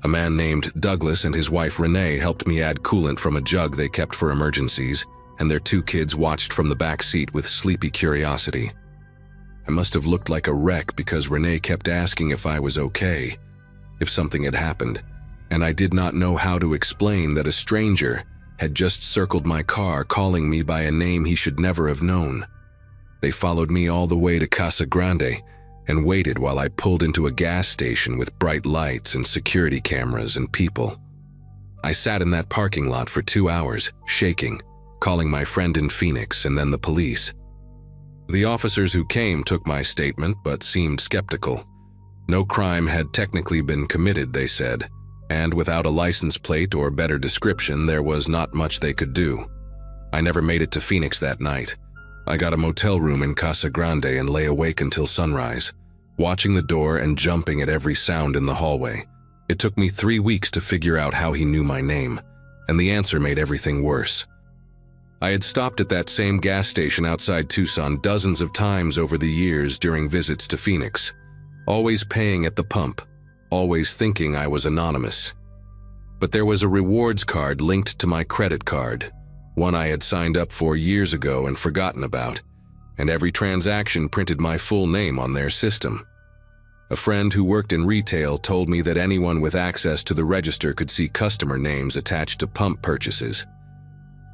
A man named Douglas and his wife Renee helped me add coolant from a jug they kept for emergencies, and their 2 kids watched from the back seat with sleepy curiosity. I must have looked like a wreck because Renee kept asking if I was okay, if something had happened, and I did not know how to explain that a stranger had just circled my car calling me by a name he should never have known. They followed me all the way to Casa Grande and waited while I pulled into a gas station with bright lights and security cameras and people. I sat in that parking lot for 2 hours, shaking, calling my friend in Phoenix and then the police. The officers who came took my statement but seemed skeptical. No crime had technically been committed, they said, and without a license plate or better description, there was not much they could do. I never made it to Phoenix that night. I got a motel room in Casa Grande and lay awake until sunrise, watching the door and jumping at every sound in the hallway. It took me 3 weeks to figure out how he knew my name, and the answer made everything worse. I had stopped at that same gas station outside Tucson dozens of times over the years during visits to Phoenix, always paying at the pump, always thinking I was anonymous. But there was a rewards card linked to my credit card, one I had signed up for years ago and forgotten about, and every transaction printed my full name on their system. A friend who worked in retail told me that anyone with access to the register could see customer names attached to pump purchases.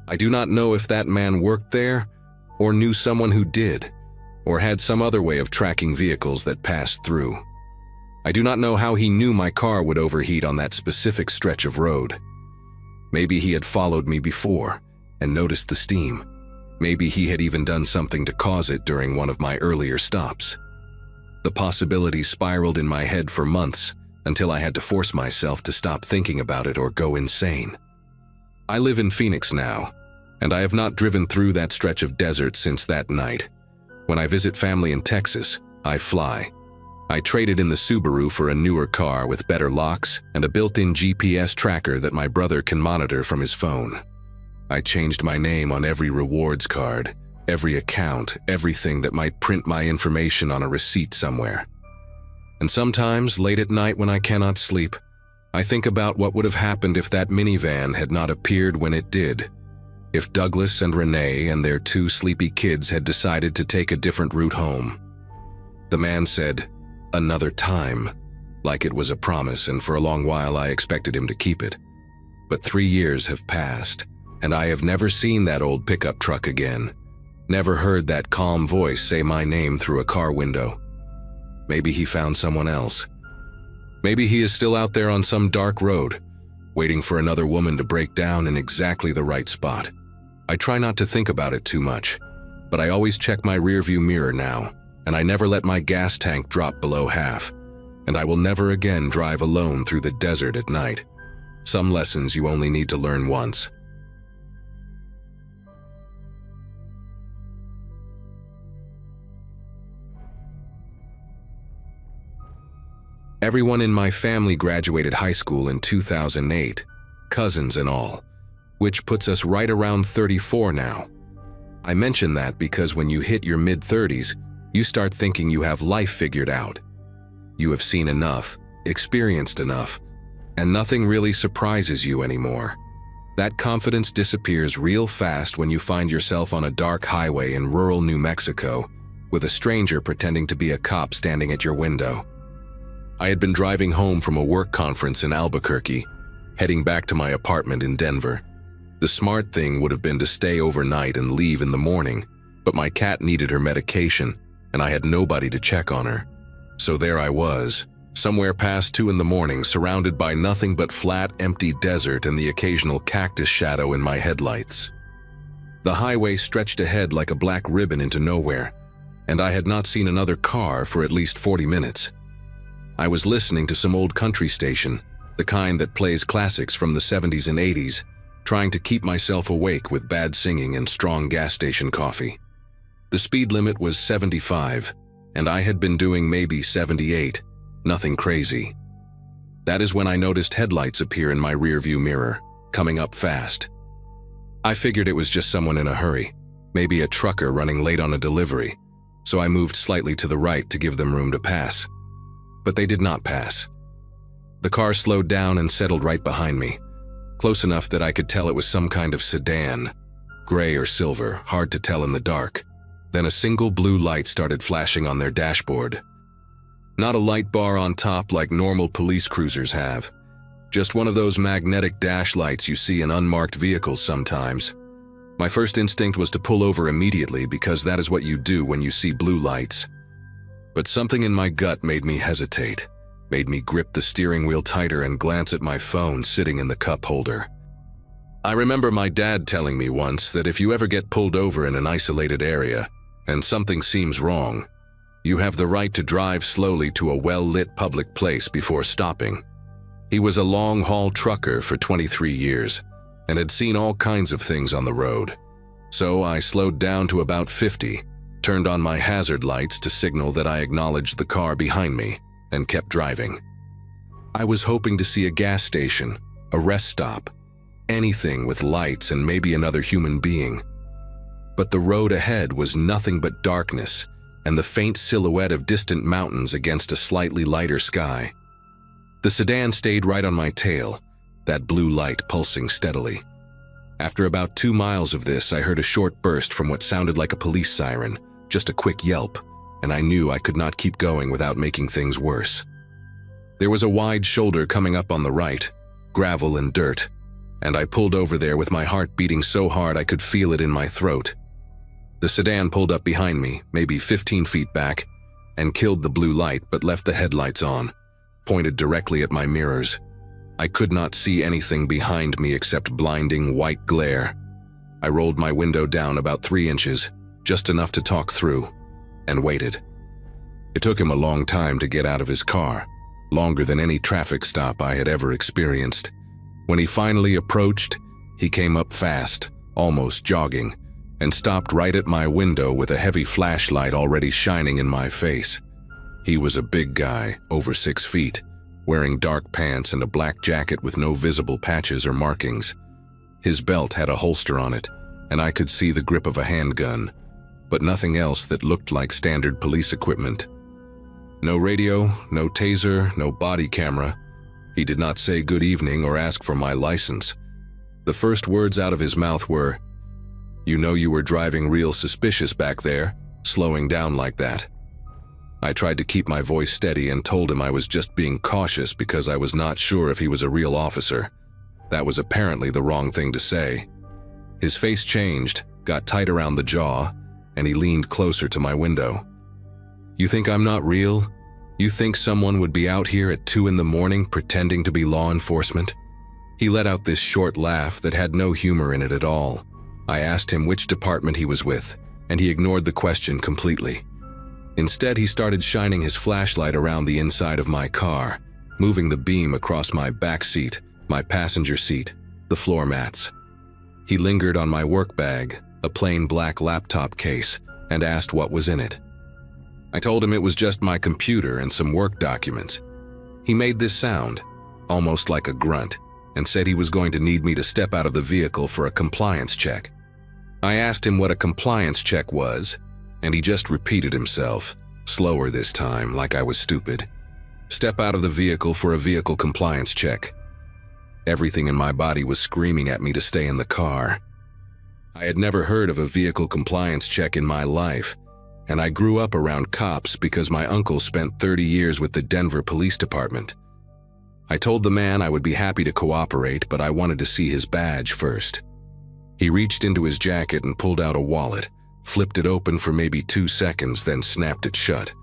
I do not know if that man worked there, or knew someone who did, or had some other way of tracking vehicles that passed through. I do not know how he knew my car would overheat on that specific stretch of road. Maybe he had followed me before and noticed the steam. Maybe he had even done something to cause it during one of my earlier stops. The possibility spiraled in my head for months until I had to force myself to stop thinking about it or go insane. I live in Phoenix now, and I have not driven through that stretch of desert since that night. When I visit family in Texas, I fly. I traded in the Subaru for a newer car with better locks and a built-in GPS tracker that my brother can monitor from his phone. I changed my name on every rewards card, every account, everything that might print my information on a receipt somewhere. And sometimes, late at night when I cannot sleep, I think about what would have happened if that minivan had not appeared when it did. If Douglas and Renee and their 2 sleepy kids had decided to take a different route home. The man said, "Another time," like it was a promise, and for a long while I expected him to keep it. But 3 years have passed, and I have never seen that old pickup truck again. Never heard that calm voice say my name through a car window. Maybe he found someone else. Maybe he is still out there on some dark road, waiting for another woman to break down in exactly the right spot. I try not to think about it too much, but I always check my rearview mirror now, and I never let my gas tank drop below half, and I will never again drive alone through the desert at night. Some lessons you only need to learn once. Everyone in my family graduated high school in 2008, cousins and all, which puts us right around 34 now. I mention that because when you hit your mid-30s, you start thinking you have life figured out. You have seen enough, experienced enough, and nothing really surprises you anymore. That confidence disappears real fast when you find yourself on a dark highway in rural New Mexico with a stranger pretending to be a cop standing at your window. I had been driving home from a work conference in Albuquerque, heading back to my apartment in Denver. The smart thing would have been to stay overnight and leave in the morning, but my cat needed her medication, and I had nobody to check on her. So there I was, somewhere past 2 in the morning, surrounded by nothing but flat, empty desert and the occasional cactus shadow in my headlights. The highway stretched ahead like a black ribbon into nowhere, and I had not seen another car for at least 40 minutes. I was listening to some old country station, the kind that plays classics from the 70s and 80s, trying to keep myself awake with bad singing and strong gas station coffee. The speed limit was 75, and I had been doing maybe 78, nothing crazy. That is when I noticed headlights appear in my rearview mirror, coming up fast. I figured it was just someone in a hurry, maybe a trucker running late on a delivery, so I moved slightly to the right to give them room to pass. But they did not pass. The car slowed down and settled right behind me, close enough that I could tell it was some kind of sedan, gray or silver, hard to tell in the dark. Then a single blue light started flashing on their dashboard. Not a light bar on top like normal police cruisers have. Just one of those magnetic dash lights you see in unmarked vehicles sometimes. My first instinct was to pull over immediately because that is what you do when you see blue lights. But something in my gut made me hesitate, made me grip the steering wheel tighter and glance at my phone sitting in the cup holder. I remember my dad telling me once that if you ever get pulled over in an isolated area and something seems wrong, you have the right to drive slowly to a well-lit public place before stopping. He was a long-haul trucker for 23 years and had seen all kinds of things on the road. So I slowed down to about 50, turned on my hazard lights to signal that I acknowledged the car behind me, and kept driving. I was hoping to see a gas station, a rest stop, anything with lights and maybe another human being. But the road ahead was nothing but darkness and the faint silhouette of distant mountains against a slightly lighter sky. The sedan stayed right on my tail, that blue light pulsing steadily. After about 2 miles of this, I heard a short burst from what sounded like a police siren, just a quick yelp, and I knew I could not keep going without making things worse. There was a wide shoulder coming up on the right, gravel and dirt, and I pulled over there with my heart beating so hard I could feel it in my throat. The sedan pulled up behind me, maybe 15 feet back, and killed the blue light but left the headlights on, pointed directly at my mirrors. I could not see anything behind me except blinding white glare. I rolled my window down about 3 inches, just enough to talk through, and waited. It took him a long time to get out of his car, longer than any traffic stop I had ever experienced. When he finally approached, he came up fast, almost jogging, and stopped right at my window with a heavy flashlight already shining in my face. He was a big guy, over 6 feet, wearing dark pants and a black jacket with no visible patches or markings. His belt had a holster on it, and I could see the grip of a handgun, but nothing else that looked like standard police equipment. No radio, no taser, no body camera. He did not say good evening or ask for my license. The first words out of his mouth were, "You know you were driving real suspicious back there, slowing down like that." I tried to keep my voice steady and told him I was just being cautious because I was not sure if he was a real officer. That was apparently the wrong thing to say. His face changed, got tight around the jaw, and he leaned closer to my window. "You think I'm not real? You think someone would be out here at 2 in the morning pretending to be law enforcement?" He let out this short laugh that had no humor in it at all. I asked him which department he was with, and he ignored the question completely. Instead, he started shining his flashlight around the inside of my car, moving the beam across my back seat, my passenger seat, the floor mats. He lingered on my work bag, a plain black laptop case, and asked what was in it. I told him it was just my computer and some work documents. He made this sound, almost like a grunt, and said he was going to need me to step out of the vehicle for a compliance check. I asked him what a compliance check was, and he just repeated himself, slower this time, like I was stupid. Step out of the vehicle for a vehicle compliance check. Everything in my body was screaming at me to stay in the car. I had never heard of a vehicle compliance check in my life, and I grew up around cops because my uncle spent 30 years with the Denver Police Department. I told the man I would be happy to cooperate, but I wanted to see his badge first. He reached into his jacket and pulled out a wallet, flipped it open for maybe 2 seconds, then snapped it shut.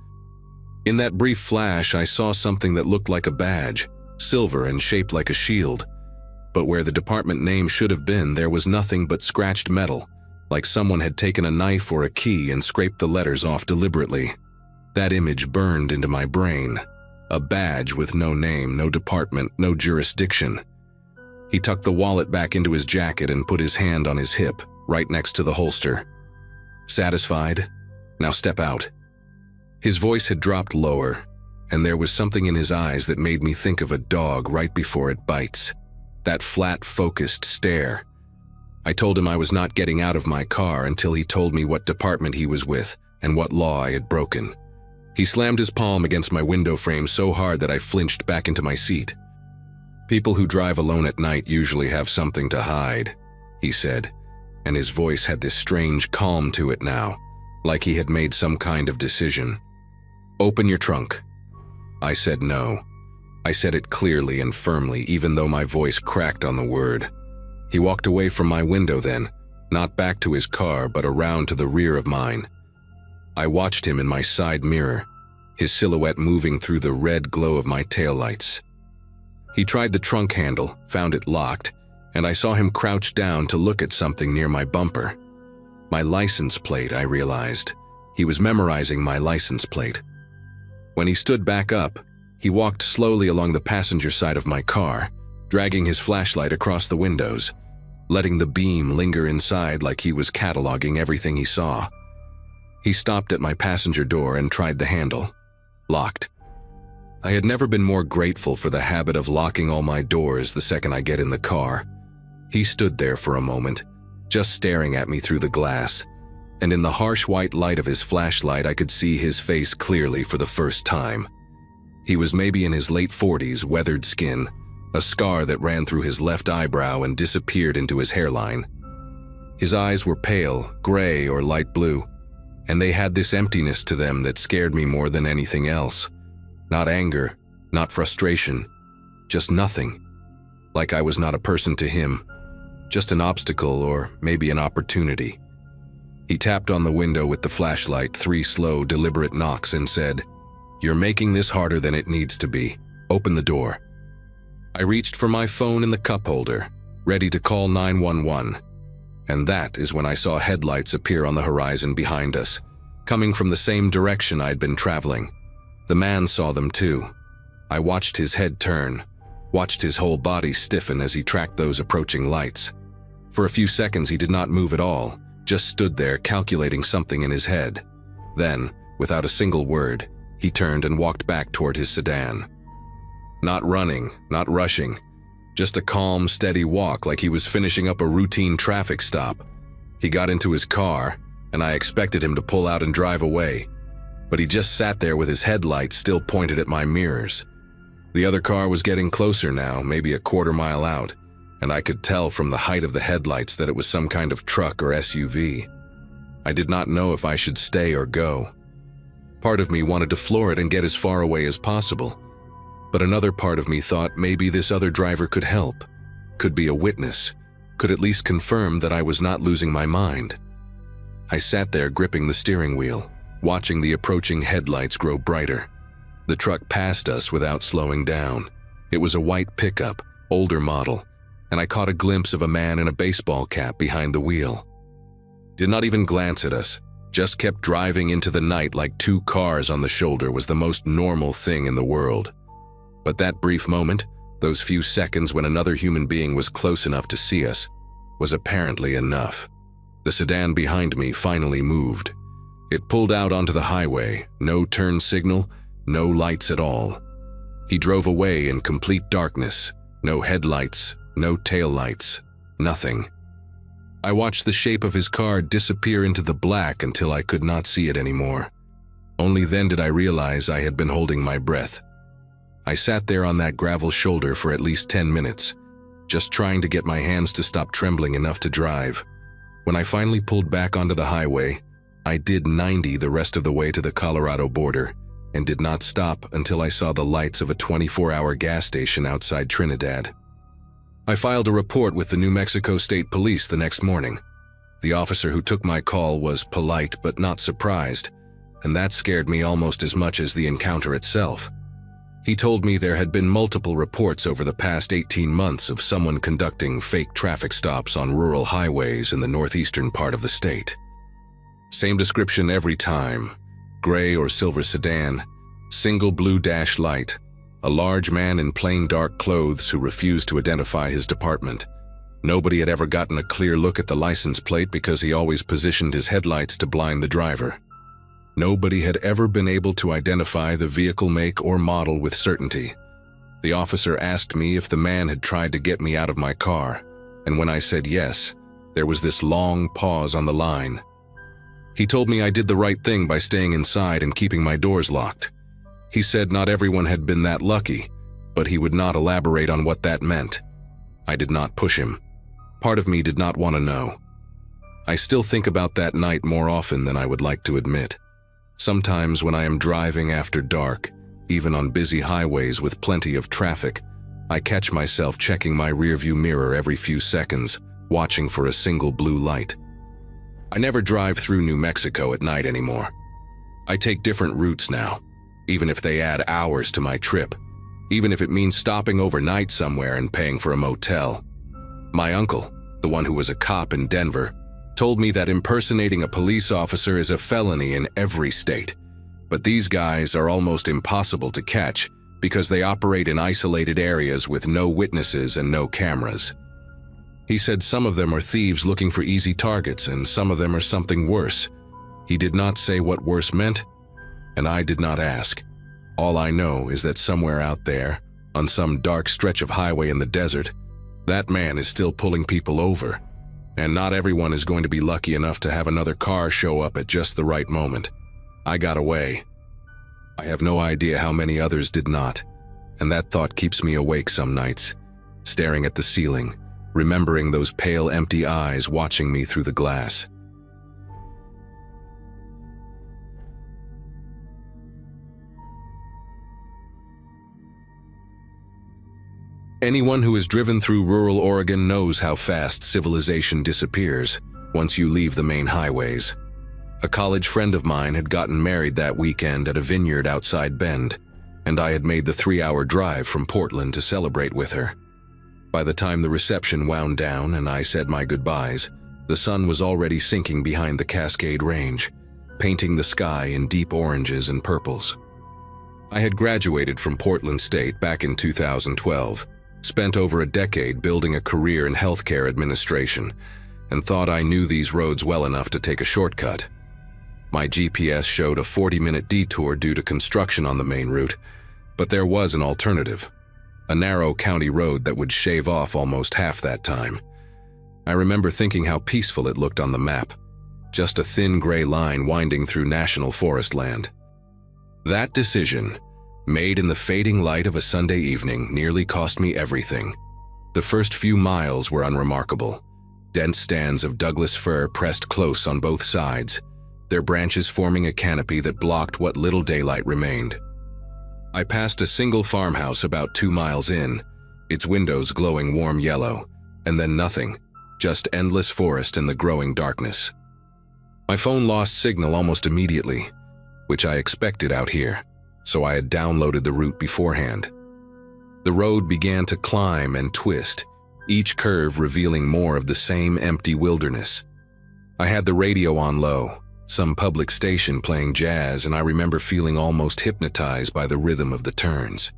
In that brief flash, I saw something that looked like a badge, silver and shaped like a shield. But where the department name should have been, there was nothing but scratched metal, like someone had taken a knife or a key and scraped the letters off deliberately. That image burned into my brain. A badge with no name, no department, no jurisdiction. He tucked the wallet back into his jacket and put his hand on his hip, right next to the holster. Satisfied? Now step out. His voice had dropped lower, and there was something in his eyes that made me think of a dog right before it bites. That flat, focused stare. I told him I was not getting out of my car until he told me what department he was with and what law I had broken. He slammed his palm against my window frame so hard that I flinched back into my seat. "People who drive alone at night usually have something to hide," he said, and his voice had this strange calm to it now, like he had made some kind of decision. "Open your trunk." I said no. I said it clearly and firmly, even though my voice cracked on the word. He walked away from my window then, not back to his car, but around to the rear of mine. I watched him in my side mirror, his silhouette moving through the red glow of my taillights. He tried the trunk handle, found it locked, and I saw him crouch down to look at something near my bumper. My license plate, I realized. He was memorizing my license plate. When he stood back up, he walked slowly along the passenger side of my car, dragging his flashlight across the windows, letting the beam linger inside like he was cataloging everything he saw. He stopped at my passenger door and tried the handle. Locked. I had never been more grateful for the habit of locking all my doors the second I get in the car. He stood there for a moment, just staring at me through the glass, and in the harsh white light of his flashlight I could see his face clearly for the first time. He was maybe in his late 40s, weathered skin, a scar that ran through his left eyebrow and disappeared into his hairline. His eyes were pale, gray or light blue, and they had this emptiness to them that scared me more than anything else. Not anger, not frustration, just nothing. Like I was not a person to him, just an obstacle or maybe an opportunity. He tapped on the window with the flashlight 3 slow, deliberate knocks and said, "You're making this harder than it needs to be. Open the door." I reached for my phone in the cup holder, ready to call 911. And that is when I saw headlights appear on the horizon behind us, coming from the same direction I'd been traveling. The man saw them too. I watched his head turn, watched his whole body stiffen as he tracked those approaching lights. For a few seconds he did not move at all, just stood there calculating something in his head. Then, without a single word, he turned and walked back toward his sedan. Not running, not rushing, just a calm, steady walk like he was finishing up a routine traffic stop. He got into his car, and I expected him to pull out and drive away, but he just sat there with his headlights still pointed at my mirrors. The other car was getting closer now, maybe a quarter mile out, and I could tell from the height of the headlights that it was some kind of truck or SUV. I did not know if I should stay or go. Part of me wanted to floor it and get as far away as possible, but another part of me thought maybe this other driver could help, could be a witness, could at least confirm that I was not losing my mind. I sat there gripping the steering wheel, watching the approaching headlights grow brighter. The truck passed us without slowing down. It was a white pickup, older model, and I caught a glimpse of a man in a baseball cap behind the wheel. Did not even glance at us, just kept driving into the night like 2 cars on the shoulder was the most normal thing in the world. But that brief moment, those few seconds when another human being was close enough to see us, was apparently enough. The sedan behind me finally moved. It pulled out onto the highway, no turn signal, no lights at all. He drove away in complete darkness, no headlights, no taillights, nothing. I watched the shape of his car disappear into the black until I could not see it anymore. Only then did I realize I had been holding my breath. I sat there on that gravel shoulder for at least 10 minutes, just trying to get my hands to stop trembling enough to drive. When I finally pulled back onto the highway, I did 90 the rest of the way to the Colorado border and did not stop until I saw the lights of a 24-hour gas station outside Trinidad. I filed a report with the New Mexico State Police the next morning. The officer who took my call was polite but not surprised, and that scared me almost as much as the encounter itself. He told me there had been multiple reports over the past 18 months of someone conducting fake traffic stops on rural highways in the northeastern part of the state. Same description every time: gray or silver sedan, single blue dash light, a large man in plain dark clothes who refused to identify his department. Nobody had ever gotten a clear look at the license plate because he always positioned his headlights to blind the driver. Nobody had ever been able to identify the vehicle make or model with certainty. The officer asked me if the man had tried to get me out of my car, and when I said yes, there was this long pause on the line. He told me I did the right thing by staying inside and keeping my doors locked. He said not everyone had been that lucky, but he would not elaborate on what that meant. I did not push him. Part of me did not want to know. I still think about that night more often than I would like to admit. Sometimes when I am driving after dark, even on busy highways with plenty of traffic, I catch myself checking my rearview mirror every few seconds, watching for a single blue light. I never drive through New Mexico at night anymore. I take different routes now, even if they add hours to my trip, even if it means stopping overnight somewhere and paying for a motel. My uncle, the one who was a cop in Denver, told me that impersonating a police officer is a felony in every state, but these guys are almost impossible to catch because they operate in isolated areas with no witnesses and no cameras. He said some of them are thieves looking for easy targets and some of them are something worse. He did not say what worse meant, and I did not ask. All I know is that somewhere out there, on some dark stretch of highway in the desert, that man is still pulling people over. And not everyone is going to be lucky enough to have another car show up at just the right moment. I got away. I have no idea how many others did not, and that thought keeps me awake some nights, staring at the ceiling, remembering those pale, empty eyes watching me through the glass. Anyone who has driven through rural Oregon knows how fast civilization disappears once you leave the main highways. A college friend of mine had gotten married that weekend at a vineyard outside Bend, and I had made the 3-hour drive from Portland to celebrate with her. By the time the reception wound down and I said my goodbyes, the sun was already sinking behind the Cascade Range, painting the sky in deep oranges and purples. I had graduated from Portland State back in 2012, spent over a decade building a career in healthcare administration, and thought I knew these roads well enough to take a shortcut. My GPS showed a 40-minute detour due to construction on the main route, but there was an alternative, a narrow county road that would shave off almost half that time. I remember thinking how peaceful it looked on the map, just a thin gray line winding through national forest land. That decision, made in the fading light of a Sunday evening, nearly cost me everything. The first few miles were unremarkable. Dense stands of Douglas fir pressed close on both sides, their branches forming a canopy that blocked what little daylight remained. I passed a single farmhouse about 2 miles in, its windows glowing warm yellow, and then nothing, just endless forest in the growing darkness. My phone lost signal almost immediately, which I expected out here, so I had downloaded the route beforehand. The road began to climb and twist, each curve revealing more of the same empty wilderness. I had the radio on low, some public station playing jazz, and I remember feeling almost hypnotized by the rhythm of the turns.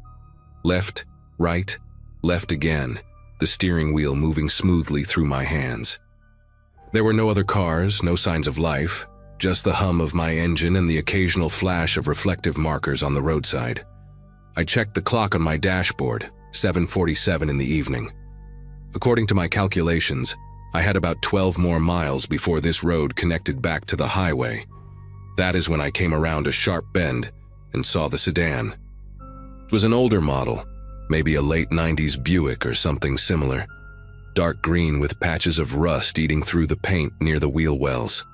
Left, right, left again, the steering wheel moving smoothly through my hands. There were no other cars, no signs of life, just the hum of my engine and the occasional flash of reflective markers on the roadside. I checked the clock on my dashboard, 7:47 in the evening. According to my calculations, I had about 12 more miles before this road connected back to the highway. That is when I came around a sharp bend and saw the sedan. It was an older model, maybe a late 90s Buick or something similar, dark green with patches of rust eating through the paint near the wheel wells.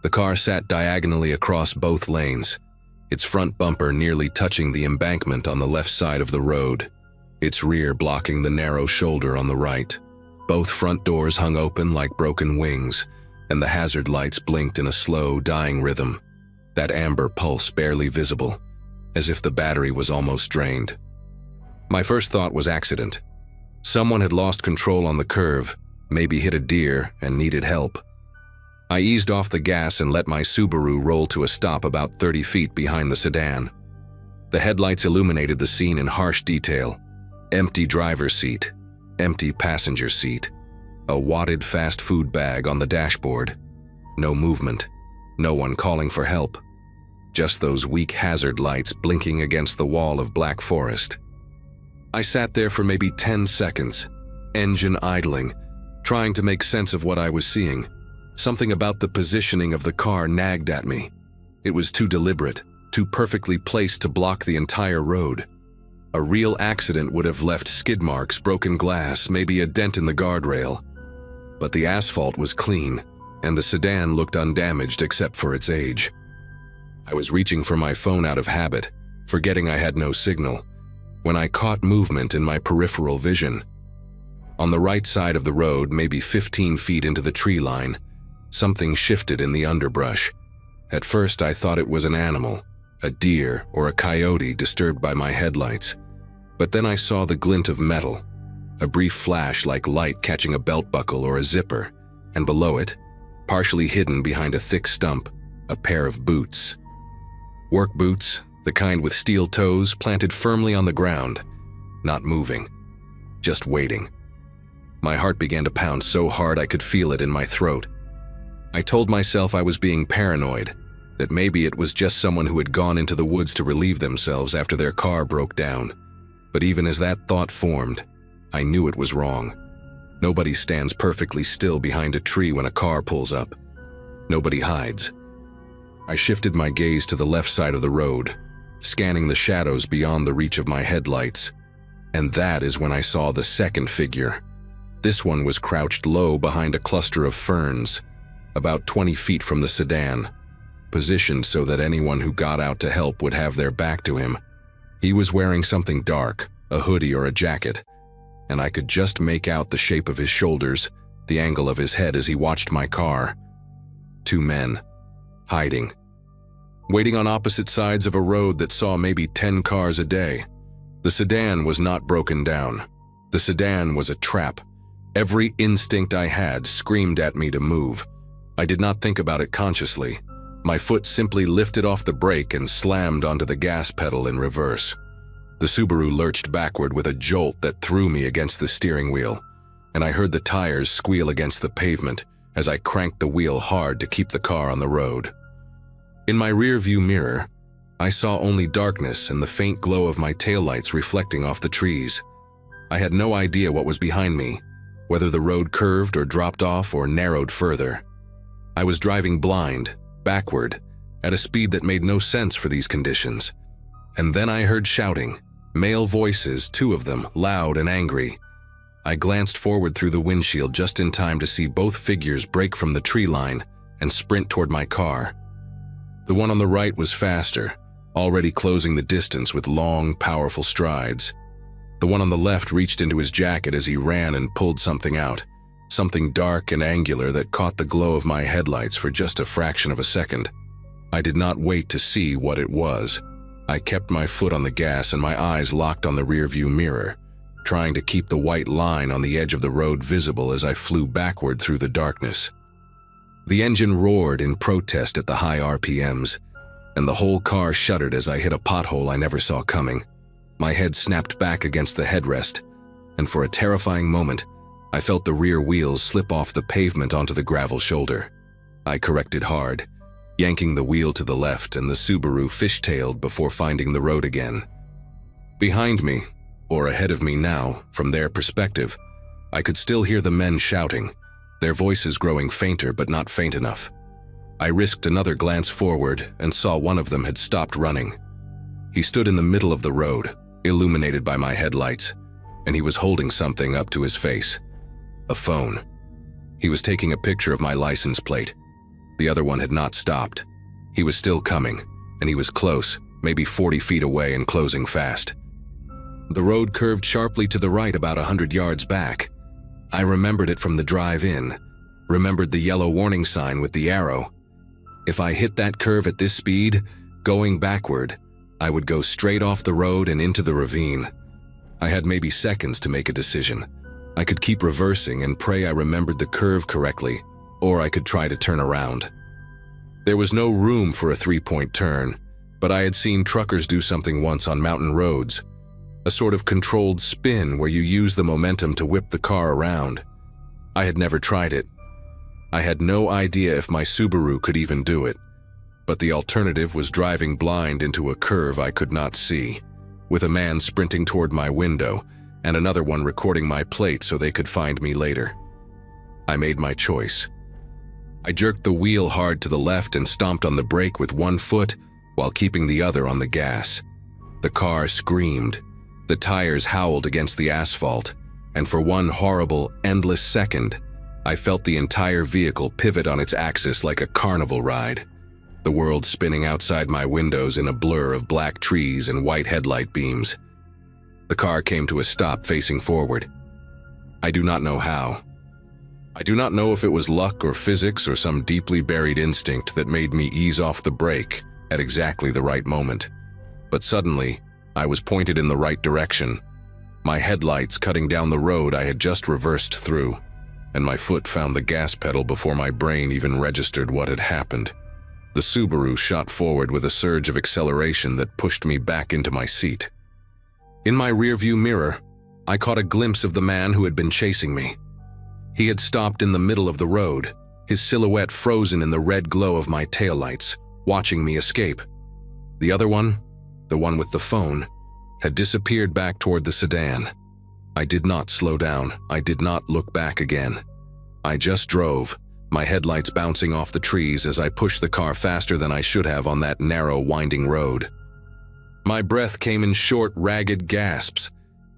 The car sat diagonally across both lanes, its front bumper nearly touching the embankment on the left side of the road, its rear blocking the narrow shoulder on the right. Both front doors hung open like broken wings, and the hazard lights blinked in a slow, dying rhythm, that amber pulse barely visible, as if the battery was almost drained. My first thought was accident. Someone had lost control on the curve, maybe hit a deer and needed help. I eased off the gas and let my Subaru roll to a stop about 30 feet behind the sedan. The headlights illuminated the scene in harsh detail. Empty driver's seat, empty passenger seat, a wadded fast food bag on the dashboard. No movement, no one calling for help. Just those weak hazard lights blinking against the wall of black forest. I sat there for maybe 10 seconds, engine idling, trying to make sense of what I was seeing. Something about the positioning of the car nagged at me. It was too deliberate, too perfectly placed to block the entire road. A real accident would have left skid marks, broken glass, maybe a dent in the guardrail. But the asphalt was clean, and the sedan looked undamaged except for its age. I was reaching for my phone out of habit, forgetting I had no signal, when I caught movement in my peripheral vision. On the right side of the road, maybe 15 feet into the tree line, something shifted in the underbrush. At first, I thought it was an animal, a deer or a coyote disturbed by my headlights. But then I saw the glint of metal, a brief flash like light catching a belt buckle or a zipper, and below it, partially hidden behind a thick stump, a pair of boots. Work boots, the kind with steel toes planted firmly on the ground, not moving, just waiting. My heart began to pound so hard I could feel it in my throat. I told myself I was being paranoid, that maybe it was just someone who had gone into the woods to relieve themselves after their car broke down. But even as that thought formed, I knew it was wrong. Nobody stands perfectly still behind a tree when a car pulls up. Nobody hides. I shifted my gaze to the left side of the road, scanning the shadows beyond the reach of my headlights. And that is when I saw the second figure. This one was crouched low behind a cluster of ferns, about 20 feet from the sedan, positioned so that anyone who got out to help would have their back to him. He was wearing something dark, a hoodie or a jacket, and I could just make out the shape of his shoulders, the angle of his head as he watched my car. Two men, hiding, waiting on opposite sides of a road that saw maybe 10 cars a day. The sedan was not broken down. The sedan was a trap. Every instinct I had screamed at me to move. I did not think about it consciously. My foot simply lifted off the brake and slammed onto the gas pedal in reverse. The Subaru lurched backward with a jolt that threw me against the steering wheel, and I heard the tires squeal against the pavement as I cranked the wheel hard to keep the car on the road. In my rear-view mirror, I saw only darkness and the faint glow of my taillights reflecting off the trees. I had no idea what was behind me, whether the road curved or dropped off or narrowed further. I was driving blind, backward, at a speed that made no sense for these conditions. And then I heard shouting, male voices, 2 of them, loud and angry. I glanced forward through the windshield just in time to see both figures break from the tree line and sprint toward my car. The one on the right was faster, already closing the distance with long, powerful strides. The one on the left reached into his jacket as he ran and pulled something out, something dark and angular that caught the glow of my headlights for just a fraction of a second. I did not wait to see what it was. I kept my foot on the gas and my eyes locked on the rearview mirror, trying to keep the white line on the edge of the road visible as I flew backward through the darkness. The engine roared in protest at the high RPMs, and the whole car shuddered as I hit a pothole I never saw coming. My head snapped back against the headrest, and for a terrifying moment, I felt the rear wheels slip off the pavement onto the gravel shoulder. I corrected hard, yanking the wheel to the left, and the Subaru fishtailed before finding the road again. Behind me, or ahead of me now, from their perspective, I could still hear the men shouting, their voices growing fainter but not faint enough. I risked another glance forward and saw one of them had stopped running. He stood in the middle of the road, illuminated by my headlights, and he was holding something up to his face. A phone. He was taking a picture of my license plate. The other one had not stopped. He was still coming, and he was close, maybe 40 feet away and closing fast. The road curved sharply to the right about 100 yards back. I remembered it from the drive-in, remembered the yellow warning sign with the arrow. If I hit that curve at this speed, going backward, I would go straight off the road and into the ravine. I had maybe seconds to make a decision. I could keep reversing and pray I remembered the curve correctly, or I could try to turn around. There was no room for a three-point turn, but I had seen truckers do something once on mountain roads, a sort of controlled spin where you use the momentum to whip the car around. I had never tried it. I had no idea if my Subaru could even do it, but the alternative was driving blind into a curve I could not see, with a man sprinting toward my window and another one recording my plate so they could find me later. I made my choice. I jerked the wheel hard to the left and stomped on the brake with one foot while keeping the other on the gas. The car screamed. The tires howled against the asphalt, and for one horrible, endless second, I felt the entire vehicle pivot on its axis like a carnival ride, the world spinning outside my windows in a blur of black trees and white headlight beams. The car came to a stop facing forward. I do not know how. I do not know if it was luck or physics or some deeply buried instinct that made me ease off the brake at exactly the right moment. But suddenly, I was pointed in the right direction, my headlights cutting down the road I had just reversed through, and my foot found the gas pedal before my brain even registered what had happened. The Subaru shot forward with a surge of acceleration that pushed me back into my seat. In my rearview mirror, I caught a glimpse of the man who had been chasing me. He had stopped in the middle of the road, his silhouette frozen in the red glow of my taillights, watching me escape. The other one, the one with the phone, had disappeared back toward the sedan. I did not slow down. I did not look back again. I just drove, my headlights bouncing off the trees as I pushed the car faster than I should have on that narrow, winding road. My breath came in short, ragged gasps,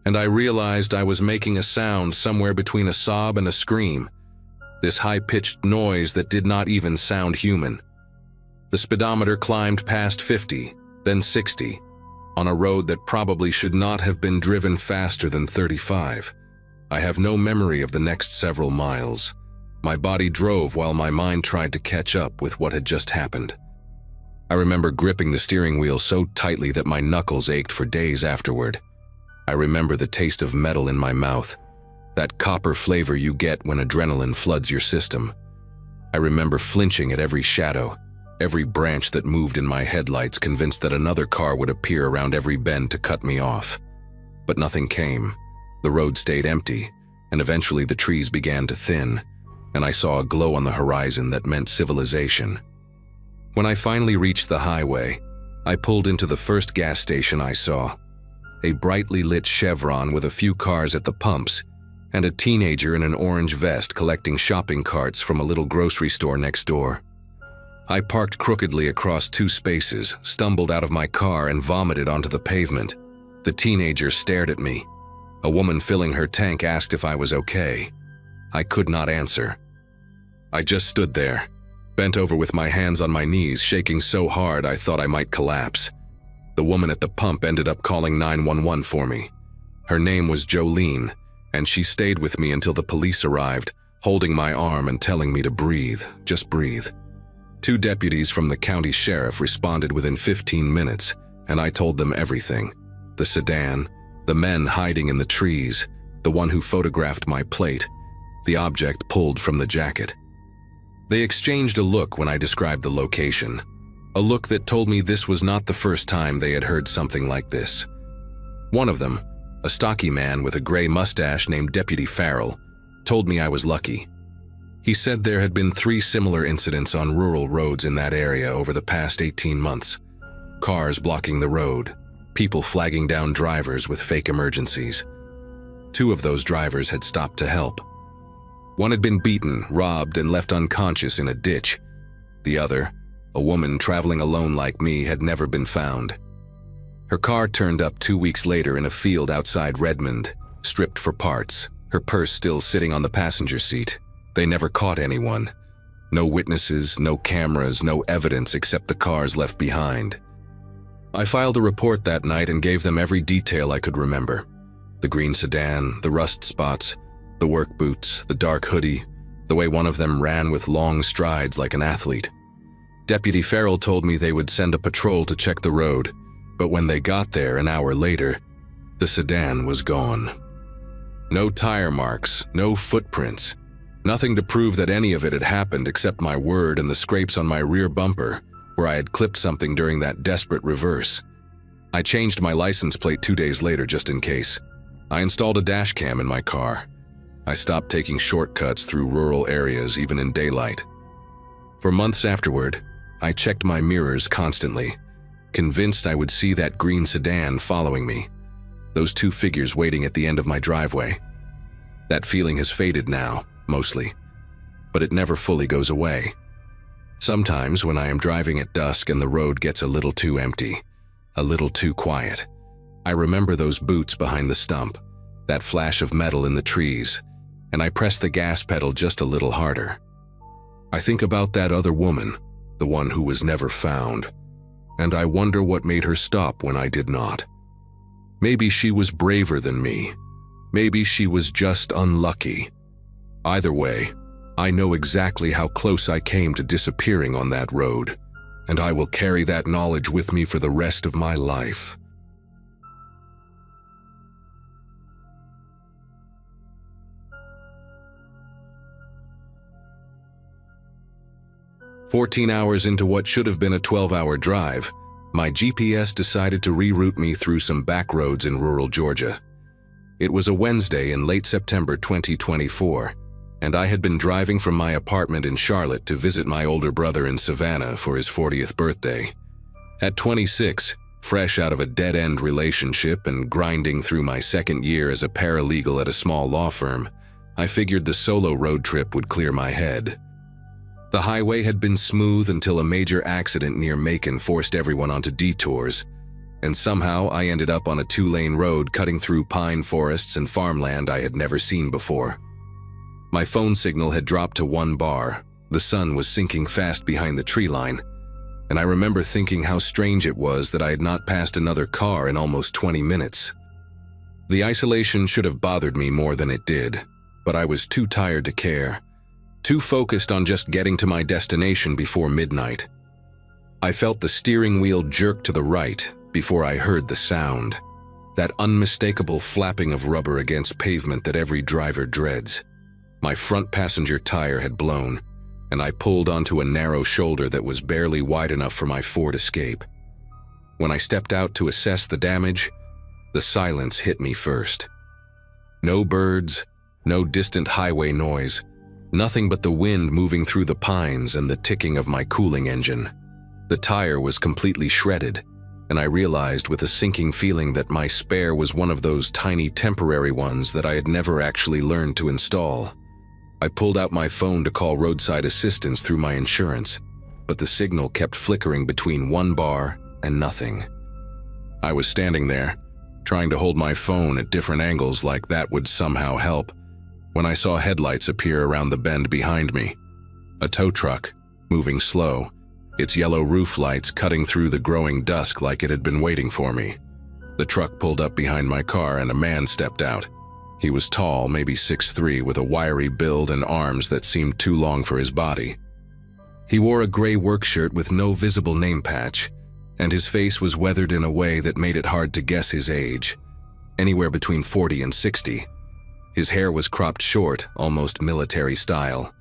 and I realized I was making a sound somewhere between a sob and a scream, this high-pitched noise that did not even sound human. The speedometer climbed past 50, then 60, on a road that probably should not have been driven faster than 35. I have no memory of the next several miles. My body drove while my mind tried to catch up with what had just happened. I remember gripping the steering wheel so tightly that my knuckles ached for days afterward. I remember the taste of metal in my mouth, that copper flavor you get when adrenaline floods your system. I remember flinching at every shadow, every branch that moved in my headlights, convinced that another car would appear around every bend to cut me off. But nothing came. The road stayed empty, and eventually the trees began to thin, and I saw a glow on the horizon that meant civilization. When I finally reached the highway, I pulled into the first gas station I saw. A brightly lit Chevron with a few cars at the pumps, and a teenager in an orange vest collecting shopping carts from a little grocery store next door. I parked crookedly across two spaces, stumbled out of my car, and vomited onto the pavement. The teenager stared at me. A woman filling her tank asked if I was okay. I could not answer. I just stood there, bent over with my hands on my knees, shaking so hard I thought I might collapse. The woman at the pump ended up calling 911 for me. Her name was Jolene, and she stayed with me until the police arrived, holding my arm and telling me to breathe, just breathe. 2 deputies from the county sheriff responded within 15 minutes, and I told them everything. The sedan, the men hiding in the trees, the one who photographed my plate, the object pulled from the jacket. They exchanged a look when I described the location, a look that told me this was not the first time they had heard something like this. One of them, a stocky man with a gray mustache named Deputy Farrell, told me I was lucky. He said there had been 3 similar incidents on rural roads in that area over the past 18 months. Cars blocking the road, people flagging down drivers with fake emergencies. 2 of those drivers had stopped to help. One had been beaten, robbed, and left unconscious in a ditch. The other, a woman traveling alone like me, had never been found. Her car turned up 2 weeks later in a field outside Redmond, stripped for parts, her purse still sitting on the passenger seat. They never caught anyone, No witnesses, no cameras, no evidence except the cars left behind. I filed a report that night and gave them every detail I could remember. The green sedan, the rust spots, the work boots, the dark hoodie, the way one of them ran with long strides like an athlete. Deputy Farrell told me they would send a patrol to check the road, but when they got there an hour later, the sedan was gone. No tire marks, no footprints, nothing to prove that any of it had happened except my word and the scrapes on my rear bumper, where I had clipped something during that desperate reverse. I changed my license plate 2 days later just in case. I installed a dash cam in my car. I stopped taking shortcuts through rural areas even in daylight. For months afterward, I checked my mirrors constantly, convinced I would see that green sedan following me, those two figures waiting at the end of my driveway. That feeling has faded now, mostly, but it never fully goes away. Sometimes when I am driving at dusk and the road gets a little too empty, a little too quiet, I remember those boots behind the stump, that flash of metal in the trees, and I press the gas pedal just a little harder. I think about that other woman, the one who was never found, and I wonder what made her stop when I did not. Maybe she was braver than me. Maybe she was just unlucky. Either way, I know exactly how close I came to disappearing on that road, and I will carry that knowledge with me for the rest of my life. "14 hours into what should have been a 12-hour drive, my GPS decided to reroute me through some back roads in rural Georgia. It was a Wednesday in late September 2024, and I had been driving from my apartment in Charlotte to visit my older brother in Savannah for his 40th birthday. At 26, fresh out of a dead-end relationship and grinding through my second year as a paralegal at a small law firm, I figured the solo road trip would clear my head. The highway had been smooth until a major accident near Macon forced everyone onto detours, and somehow I ended up on a 2-lane road cutting through pine forests and farmland I had never seen before. My phone signal had dropped to 1 bar, the sun was sinking fast behind the tree line, and I remember thinking how strange it was that I had not passed another car in almost 20 minutes. The isolation should have bothered me more than it did, but I was too tired to care. Too focused on just getting to my destination before midnight. I felt the steering wheel jerk to the right before I heard the sound, that unmistakable flapping of rubber against pavement that every driver dreads. My front passenger tire had blown, and I pulled onto a narrow shoulder that was barely wide enough for my Ford Escape. When I stepped out to assess the damage, the silence hit me first. No birds, no distant highway noise, nothing but the wind moving through the pines and the ticking of my cooling engine. The tire was completely shredded, and I realized with a sinking feeling that my spare was one of those tiny temporary ones that I had never actually learned to install. I pulled out my phone to call roadside assistance through my insurance, but the signal kept flickering between 1 bar and nothing. I was standing there, trying to hold my phone at different angles like that would somehow help, when I saw headlights appear around the bend behind me. A tow truck, moving slow, its yellow roof lights cutting through the growing dusk like it had been waiting for me. The truck pulled up behind my car and a man stepped out. He was tall, maybe 6'3", with a wiry build and arms that seemed too long for his body. He wore a gray work shirt with no visible name patch, and his face was weathered in a way that made it hard to guess his age, anywhere between 40 and 60. His hair was cropped short, almost military style,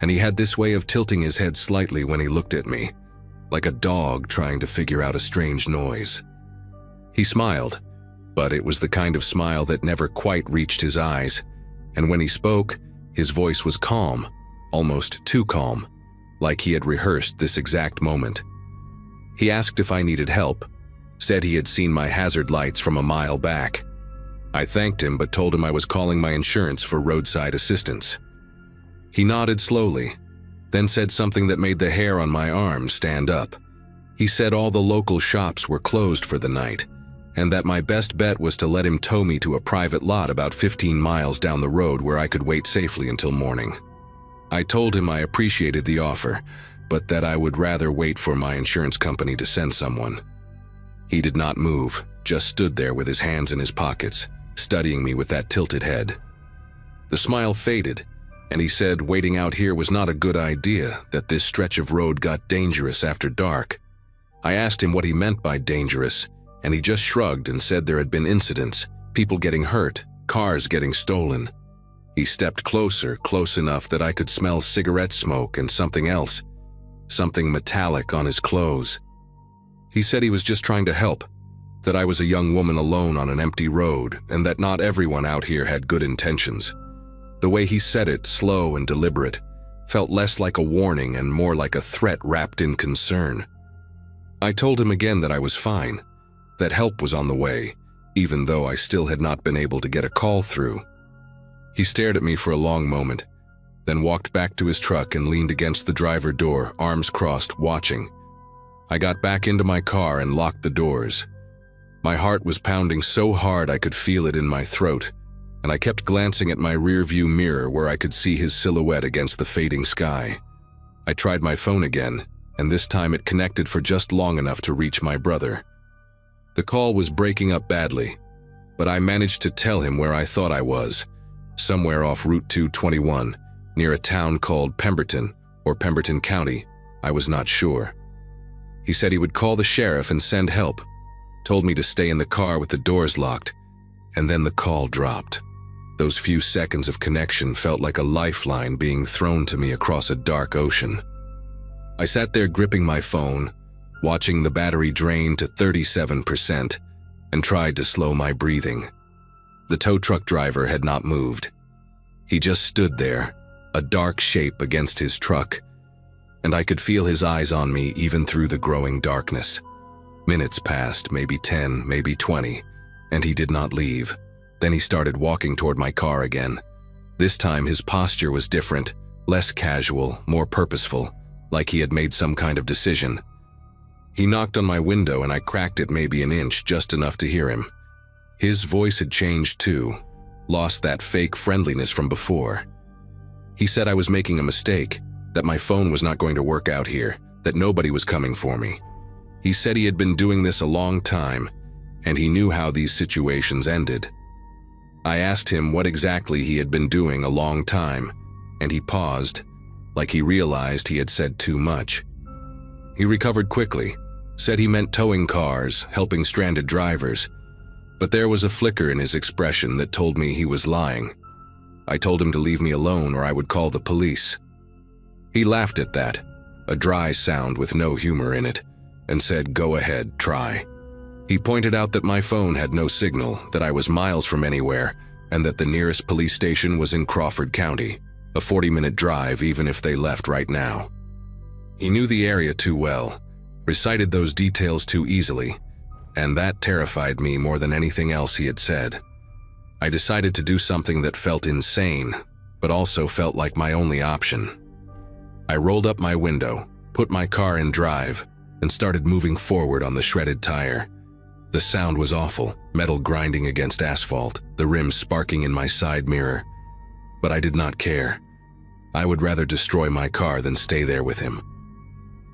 and he had this way of tilting his head slightly when he looked at me, like a dog trying to figure out a strange noise. He smiled, but it was the kind of smile that never quite reached his eyes, and when he spoke, his voice was calm, almost too calm, like he had rehearsed this exact moment. He asked if I needed help, said he had seen my hazard lights from a mile back. I thanked him but told him I was calling my insurance for roadside assistance. He nodded slowly, then said something that made the hair on my arm stand up. He said all the local shops were closed for the night, and that my best bet was to let him tow me to a private lot about 15 miles down the road where I could wait safely until morning. I told him I appreciated the offer, but that I would rather wait for my insurance company to send someone. He did not move, just stood there with his hands in his pockets, studying me with that tilted head. The smile faded, and he said waiting out here was not a good idea, that this stretch of road got dangerous after dark. I asked him what he meant by dangerous, and he just shrugged and said there had been incidents, people getting hurt, cars getting stolen. He stepped closer, close enough that I could smell cigarette smoke and something else, something metallic on his clothes. He said he was just trying to help, that I was a young woman alone on an empty road, and that not everyone out here had good intentions. The way he said it, slow and deliberate, felt less like a warning and more like a threat wrapped in concern. I told him again that I was fine, that help was on the way, even though I still had not been able to get a call through. He stared at me for a long moment, then walked back to his truck and leaned against the driver door, arms crossed, watching. I got back into my car and locked the doors. My heart was pounding so hard I could feel it in my throat, and I kept glancing at my rearview mirror where I could see his silhouette against the fading sky. I tried my phone again, and this time it connected for just long enough to reach my brother. The call was breaking up badly, but I managed to tell him where I thought I was, somewhere off Route 221, near a town called Pemberton or Pemberton County. I was not sure. He said he would call the sheriff and send help, told me to stay in the car with the doors locked, and then the call dropped. Those few seconds of connection felt like a lifeline being thrown to me across a dark ocean. I sat there gripping my phone, watching the battery drain to 37%, and tried to slow my breathing. The tow truck driver had not moved. He just stood there, a dark shape against his truck, and I could feel his eyes on me even through the growing darkness. Minutes passed, maybe 10, maybe 20, and he did not leave. Then he started walking toward my car again. This time his posture was different, less casual, more purposeful, like he had made some kind of decision. He knocked on my window and I cracked it maybe an inch, just enough to hear him. His voice had changed too, lost that fake friendliness from before. He said I was making a mistake, that my phone was not going to work out here, that nobody was coming for me. He said he had been doing this a long time, and he knew how these situations ended. I asked him what exactly he had been doing a long time, and he paused, like he realized he had said too much. He recovered quickly, said he meant towing cars, helping stranded drivers, but there was a flicker in his expression that told me he was lying. I told him to leave me alone or I would call the police. He laughed at that, a dry sound with no humor in it, and said, "Go ahead, try." He pointed out that my phone had no signal, that I was miles from anywhere, and that the nearest police station was in Crawford County, a 40-minute drive even if they left right now. He knew the area too well, recited those details too easily, and that terrified me more than anything else he had said. I decided to do something that felt insane, but also felt like my only option. I rolled up my window, put my car in drive, and started moving forward on the shredded tire. The sound was awful, metal grinding against asphalt, the rim sparking in my side mirror. But I did not care. I would rather destroy my car than stay there with him.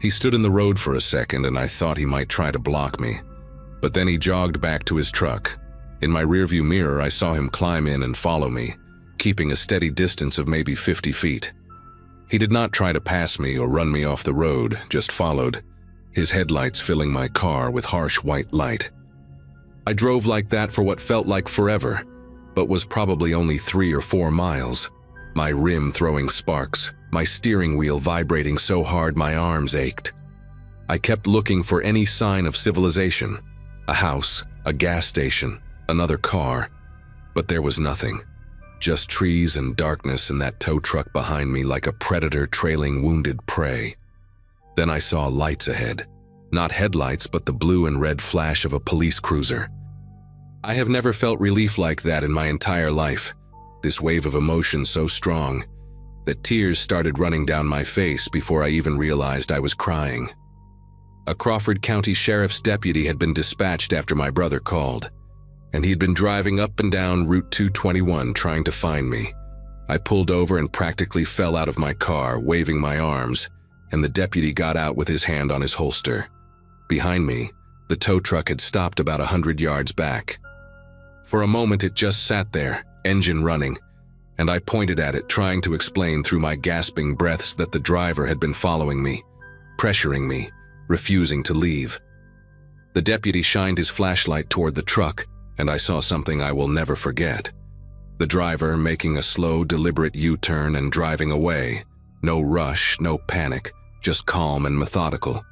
He stood in the road for a second and I thought he might try to block me. But then he jogged back to his truck. In my rearview mirror, I saw him climb in and follow me, keeping a steady distance of maybe 50 feet. He did not try to pass me or run me off the road, just followed, his headlights filling my car with harsh white light. I drove like that for what felt like forever, but was probably only 3 or 4 miles, my rim throwing sparks, my steering wheel vibrating so hard my arms ached. I kept looking for any sign of civilization, a house, a gas station, another car, but there was nothing. Just trees and darkness and that tow truck behind me like a predator trailing wounded prey. Then I saw lights ahead. Not headlights, but the blue and red flash of a police cruiser. I have never felt relief like that in my entire life. This wave of emotion so strong that tears started running down my face before I even realized I was crying. A Crawford County Sheriff's deputy had been dispatched after my brother called, and he had been driving up and down Route 221 trying to find me. I pulled over and practically fell out of my car, waving my arms, and the deputy got out with his hand on his holster. Behind me, the tow truck had stopped about 100 yards back. For a moment it just sat there, engine running, and I pointed at it, trying to explain through my gasping breaths that the driver had been following me, pressuring me, refusing to leave. The deputy shined his flashlight toward the truck, and I saw something I will never forget. The driver making a slow, deliberate U-turn and driving away. No rush, no panic, just calm and methodical,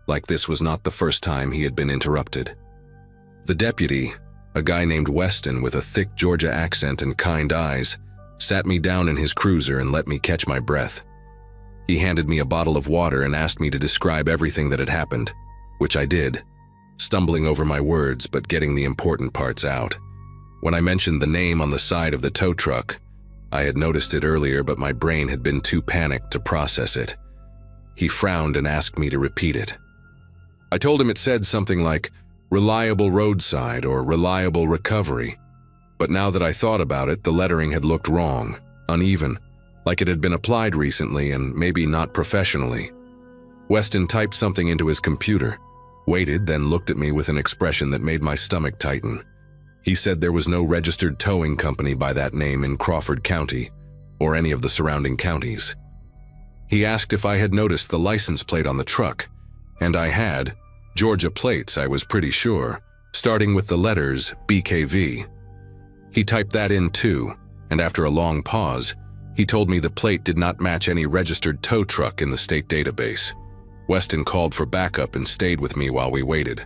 like this was not the first time he had been interrupted. The deputy, a guy named Weston with a thick Georgia accent and kind eyes, sat me down in his cruiser and let me catch my breath. He handed me a bottle of water and asked me to describe everything that had happened, which I did, stumbling over my words but getting the important parts out. When I mentioned the name on the side of the tow truck, I had noticed it earlier, but my brain had been too panicked to process it. He frowned and asked me to repeat it. I told him it said something like, "Reliable roadside" or "Reliable recovery." But now that I thought about it, the lettering had looked wrong, uneven, like it had been applied recently and maybe not professionally. Weston typed something into his computer, waited, then looked at me with an expression that made my stomach tighten. He said there was no registered towing company by that name in Crawford County, or any of the surrounding counties. He asked if I had noticed the license plate on the truck, and I had. Georgia plates, I was pretty sure, starting with the letters BKV. He typed that in too, and after a long pause, he told me the plate did not match any registered tow truck in the state database. Weston called for backup and stayed with me while we waited.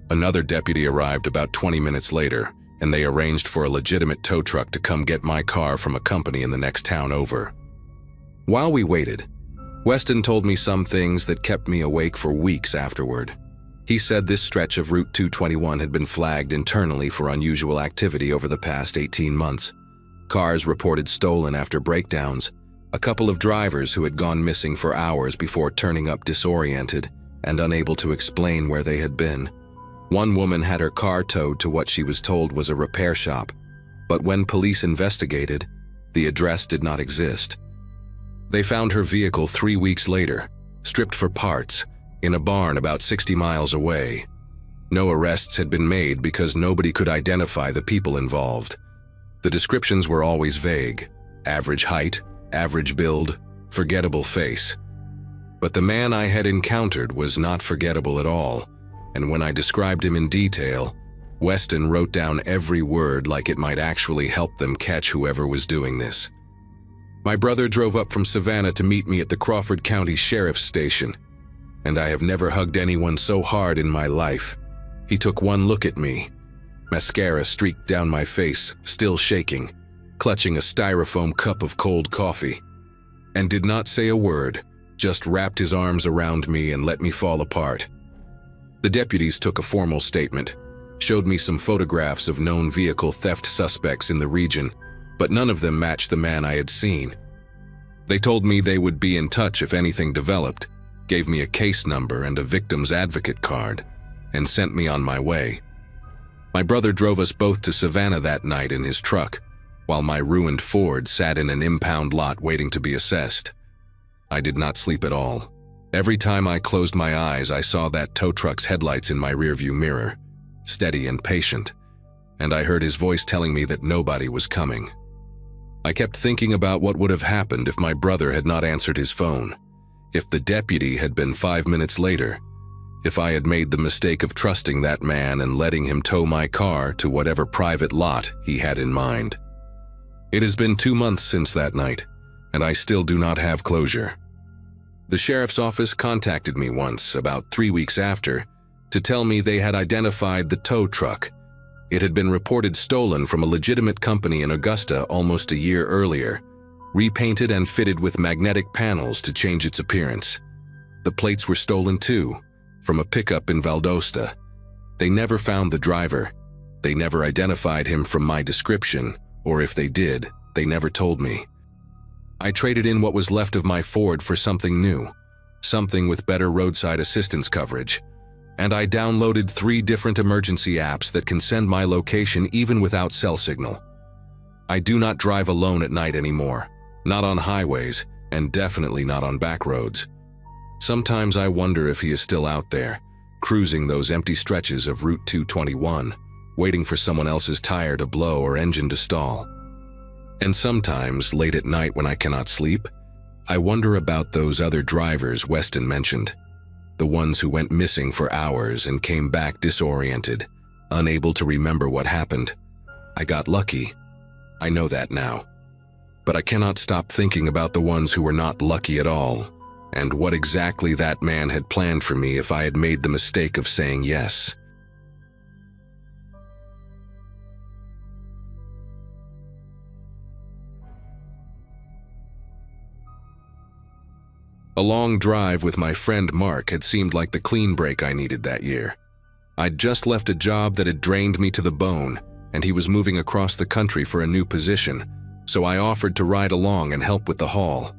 Another deputy arrived about 20 minutes later, and they arranged for a legitimate tow truck to come get my car from a company in the next town over. While we waited, Weston told me some things that kept me awake for weeks afterward. He said this stretch of Route 221 had been flagged internally for unusual activity over the past 18 months. Cars reported stolen after breakdowns, a couple of drivers who had gone missing for hours before turning up disoriented and unable to explain where they had been. One woman had her car towed to what she was told was a repair shop, but when police investigated, the address did not exist. They found her vehicle 3 weeks later, stripped for parts, in a barn about 60 miles away. No arrests had been made because nobody could identify the people involved. The descriptions were always vague: average height, average build, forgettable face. But the man I had encountered was not forgettable at all, and when I described him in detail, Weston wrote down every word like it might actually help them catch whoever was doing this. My brother drove up from Savannah to meet me at the Crawford County Sheriff's Station, and I have never hugged anyone so hard in my life. He took one look at me. Mascara streaked down my face, still shaking, clutching a styrofoam cup of cold coffee, and did not say a word, just wrapped his arms around me and let me fall apart. The deputies took a formal statement, showed me some photographs of known vehicle theft suspects in the region, but none of them matched the man I had seen. They told me they would be in touch if anything developed, gave me a case number and a victim's advocate card, and sent me on my way. My brother drove us both to Savannah that night in his truck, while my ruined Ford sat in an impound lot waiting to be assessed. I did not sleep at all. Every time I closed my eyes, I saw that tow truck's headlights in my rearview mirror, steady and patient, and I heard his voice telling me that nobody was coming. I kept thinking about what would have happened if my brother had not answered his phone, if the deputy had been 5 minutes later, if I had made the mistake of trusting that man and letting him tow my car to whatever private lot he had in mind. It has been 2 months since that night, and I still do not have closure. The sheriff's office contacted me once, about 3 weeks after, to tell me they had identified the tow truck. It had been reported stolen from a legitimate company in Augusta almost a year earlier, repainted and fitted with magnetic panels to change its appearance. The plates were stolen too, from a pickup in Valdosta. They never found the driver. They never identified him from my description, or if they did, they never told me. I traded in what was left of my Ford for something new, something with better roadside assistance coverage, and I downloaded 3 different emergency apps that can send my location even without cell signal. I do not drive alone at night anymore. Not on highways, and definitely not on back roads. Sometimes I wonder if he is still out there, cruising those empty stretches of Route 221, waiting for someone else's tire to blow or engine to stall. And sometimes, late at night when I cannot sleep, I wonder about those other drivers Weston mentioned. The ones who went missing for hours and came back disoriented, unable to remember what happened. I got lucky. I know that now. But I cannot stop thinking about the ones who were not lucky at all, and what exactly that man had planned for me if I had made the mistake of saying yes. A long drive with my friend Mark had seemed like the clean break I needed that year. I'd just left a job that had drained me to the bone, and he was moving across the country for a new position, so I offered to ride along and help with the haul.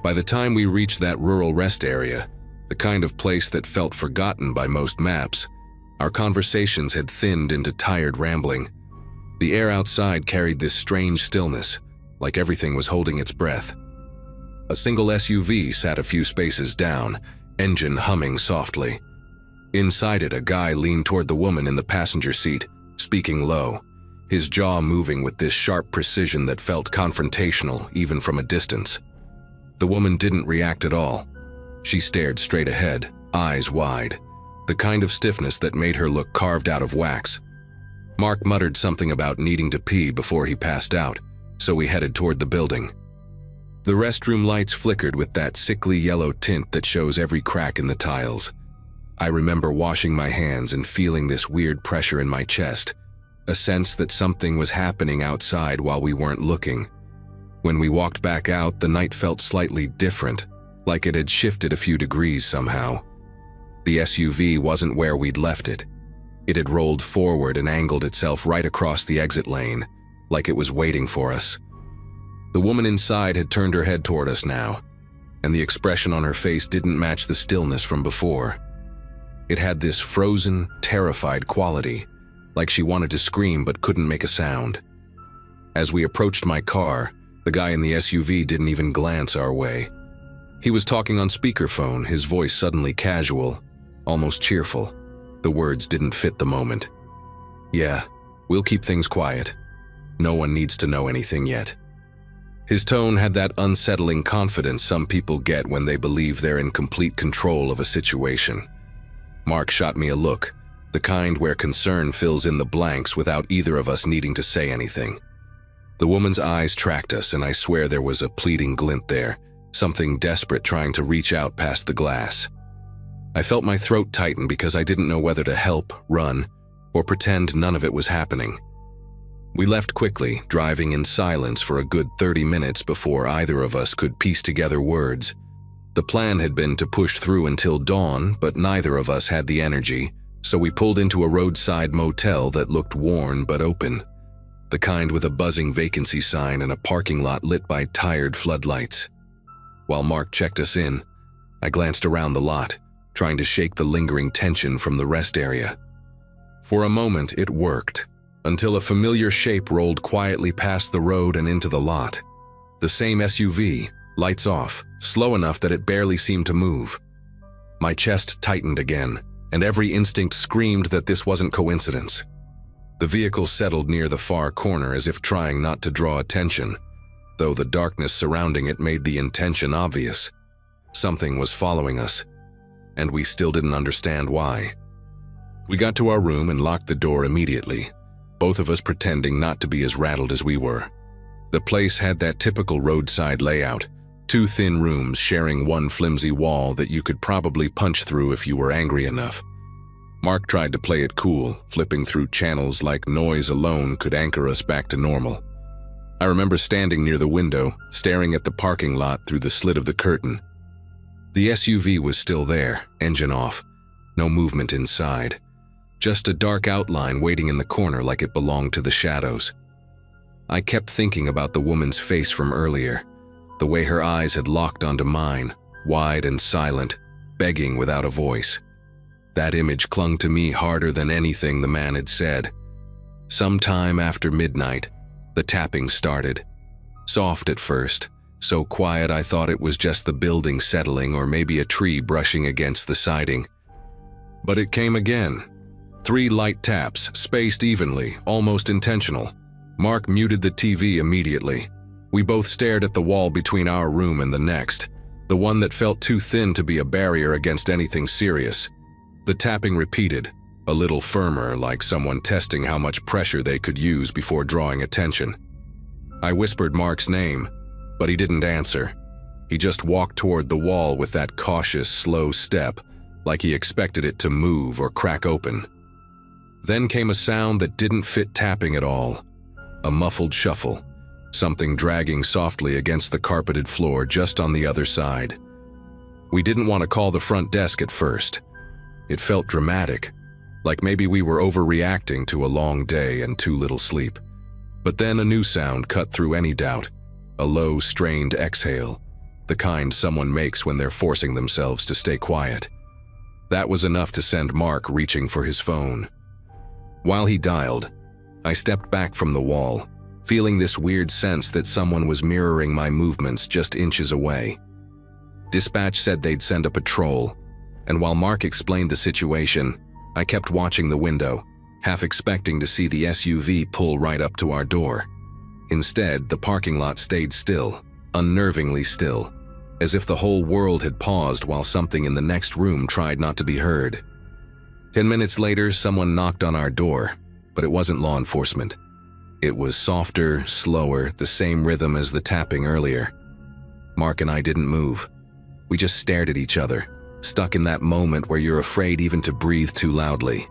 By the time we reached that rural rest area, the kind of place that felt forgotten by most maps, our conversations had thinned into tired rambling. The air outside carried this strange stillness, like everything was holding its breath. A single SUV sat a few spaces down, engine humming softly. Inside it, a guy leaned toward the woman in the passenger seat, speaking low, his jaw moving with this sharp precision that felt confrontational even from a distance. The woman didn't react at all. She stared straight ahead, eyes wide, the kind of stiffness that made her look carved out of wax. Mark muttered something about needing to pee before he passed out, so we headed toward the building. The restroom lights flickered with that sickly yellow tint that shows every crack in the tiles. I remember washing my hands and feeling this weird pressure in my chest, a sense that something was happening outside while we weren't looking. When we walked back out, the night felt slightly different, like it had shifted a few degrees somehow. The SUV wasn't where we'd left it. It had rolled forward and angled itself right across the exit lane, like it was waiting for us. The woman inside had turned her head toward us now, and the expression on her face didn't match the stillness from before. It had this frozen, terrified quality, like she wanted to scream but couldn't make a sound. As we approached my car, the guy in the SUV didn't even glance our way. He was talking on speakerphone, his voice suddenly casual, almost cheerful. The words didn't fit the moment. "Yeah, we'll keep things quiet. No one needs to know anything yet." His tone had that unsettling confidence some people get when they believe they're in complete control of a situation. Mark shot me a look, the kind where concern fills in the blanks without either of us needing to say anything. The woman's eyes tracked us, and I swear there was a pleading glint there, something desperate trying to reach out past the glass. I felt my throat tighten because I didn't know whether to help, run, or pretend none of it was happening. We left quickly, driving in silence for a good 30 minutes before either of us could piece together words. The plan had been to push through until dawn, but neither of us had the energy, so we pulled into a roadside motel that looked worn but open, the kind with a buzzing vacancy sign and a parking lot lit by tired floodlights. While Mark checked us in, I glanced around the lot, trying to shake the lingering tension from the rest area. For a moment, it worked, until a familiar shape rolled quietly past the road and into the lot. The same SUV, lights off, slow enough that it barely seemed to move. My chest tightened again, and every instinct screamed that this wasn't coincidence. The vehicle settled near the far corner as if trying not to draw attention, though the darkness surrounding it made the intention obvious. Something was following us, and we still didn't understand why. We got to our room and locked the door immediately, both of us pretending not to be as rattled as we were. The place had that typical roadside layout, 2 thin rooms sharing one flimsy wall that you could probably punch through if you were angry enough. Mark tried to play it cool, flipping through channels like noise alone could anchor us back to normal. I remember standing near the window, staring at the parking lot through the slit of the curtain. The SUV was still there, engine off, no movement inside. Just a dark outline waiting in the corner like it belonged to the shadows. I kept thinking about the woman's face from earlier, the way her eyes had locked onto mine, wide and silent, begging without a voice. That image clung to me harder than anything the man had said. Sometime after midnight, the tapping started. Soft at first, so quiet I thought it was just the building settling or maybe a tree brushing against the siding. But it came again. 3 light taps, spaced evenly, almost intentional. Mark muted the TV immediately. We both stared at the wall between our room and the next, the one that felt too thin to be a barrier against anything serious. The tapping repeated, a little firmer, like someone testing how much pressure they could use before drawing attention. I whispered Mark's name, but he didn't answer. He just walked toward the wall with that cautious, slow step, like he expected it to move or crack open. Then came a sound that didn't fit tapping at all. A muffled shuffle, something dragging softly against the carpeted floor just on the other side. We didn't want to call the front desk at first. It felt dramatic, like maybe we were overreacting to a long day and too little sleep. But then a new sound cut through any doubt, a low, strained exhale, the kind someone makes when they're forcing themselves to stay quiet. That was enough to send Mark reaching for his phone. While he dialed, I stepped back from the wall, feeling this weird sense that someone was mirroring my movements just inches away. Dispatch said they'd send a patrol, and while Mark explained the situation, I kept watching the window, half expecting to see the SUV pull right up to our door. Instead, the parking lot stayed still, unnervingly still, as if the whole world had paused while something in the next room tried not to be heard. 10 minutes later, someone knocked on our door, but it wasn't law enforcement. It was softer, slower, the same rhythm as the tapping earlier. Mark and I didn't move. We just stared at each other, stuck in that moment where you're afraid even to breathe too loudly.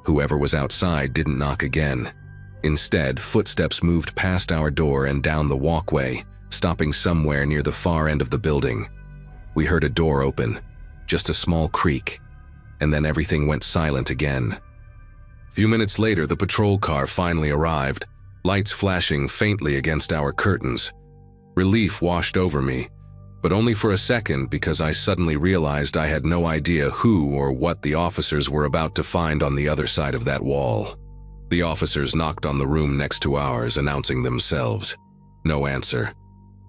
Whoever was outside didn't knock again. Instead, footsteps moved past our door and down the walkway, stopping somewhere near the far end of the building. We heard a door open, just a small creak, and then everything went silent again. A few minutes later, the patrol car finally arrived, lights flashing faintly against our curtains. Relief washed over me, but only for a second because I suddenly realized I had no idea who or what the officers were about to find on the other side of that wall. The officers knocked on the room next to ours, announcing themselves. No answer.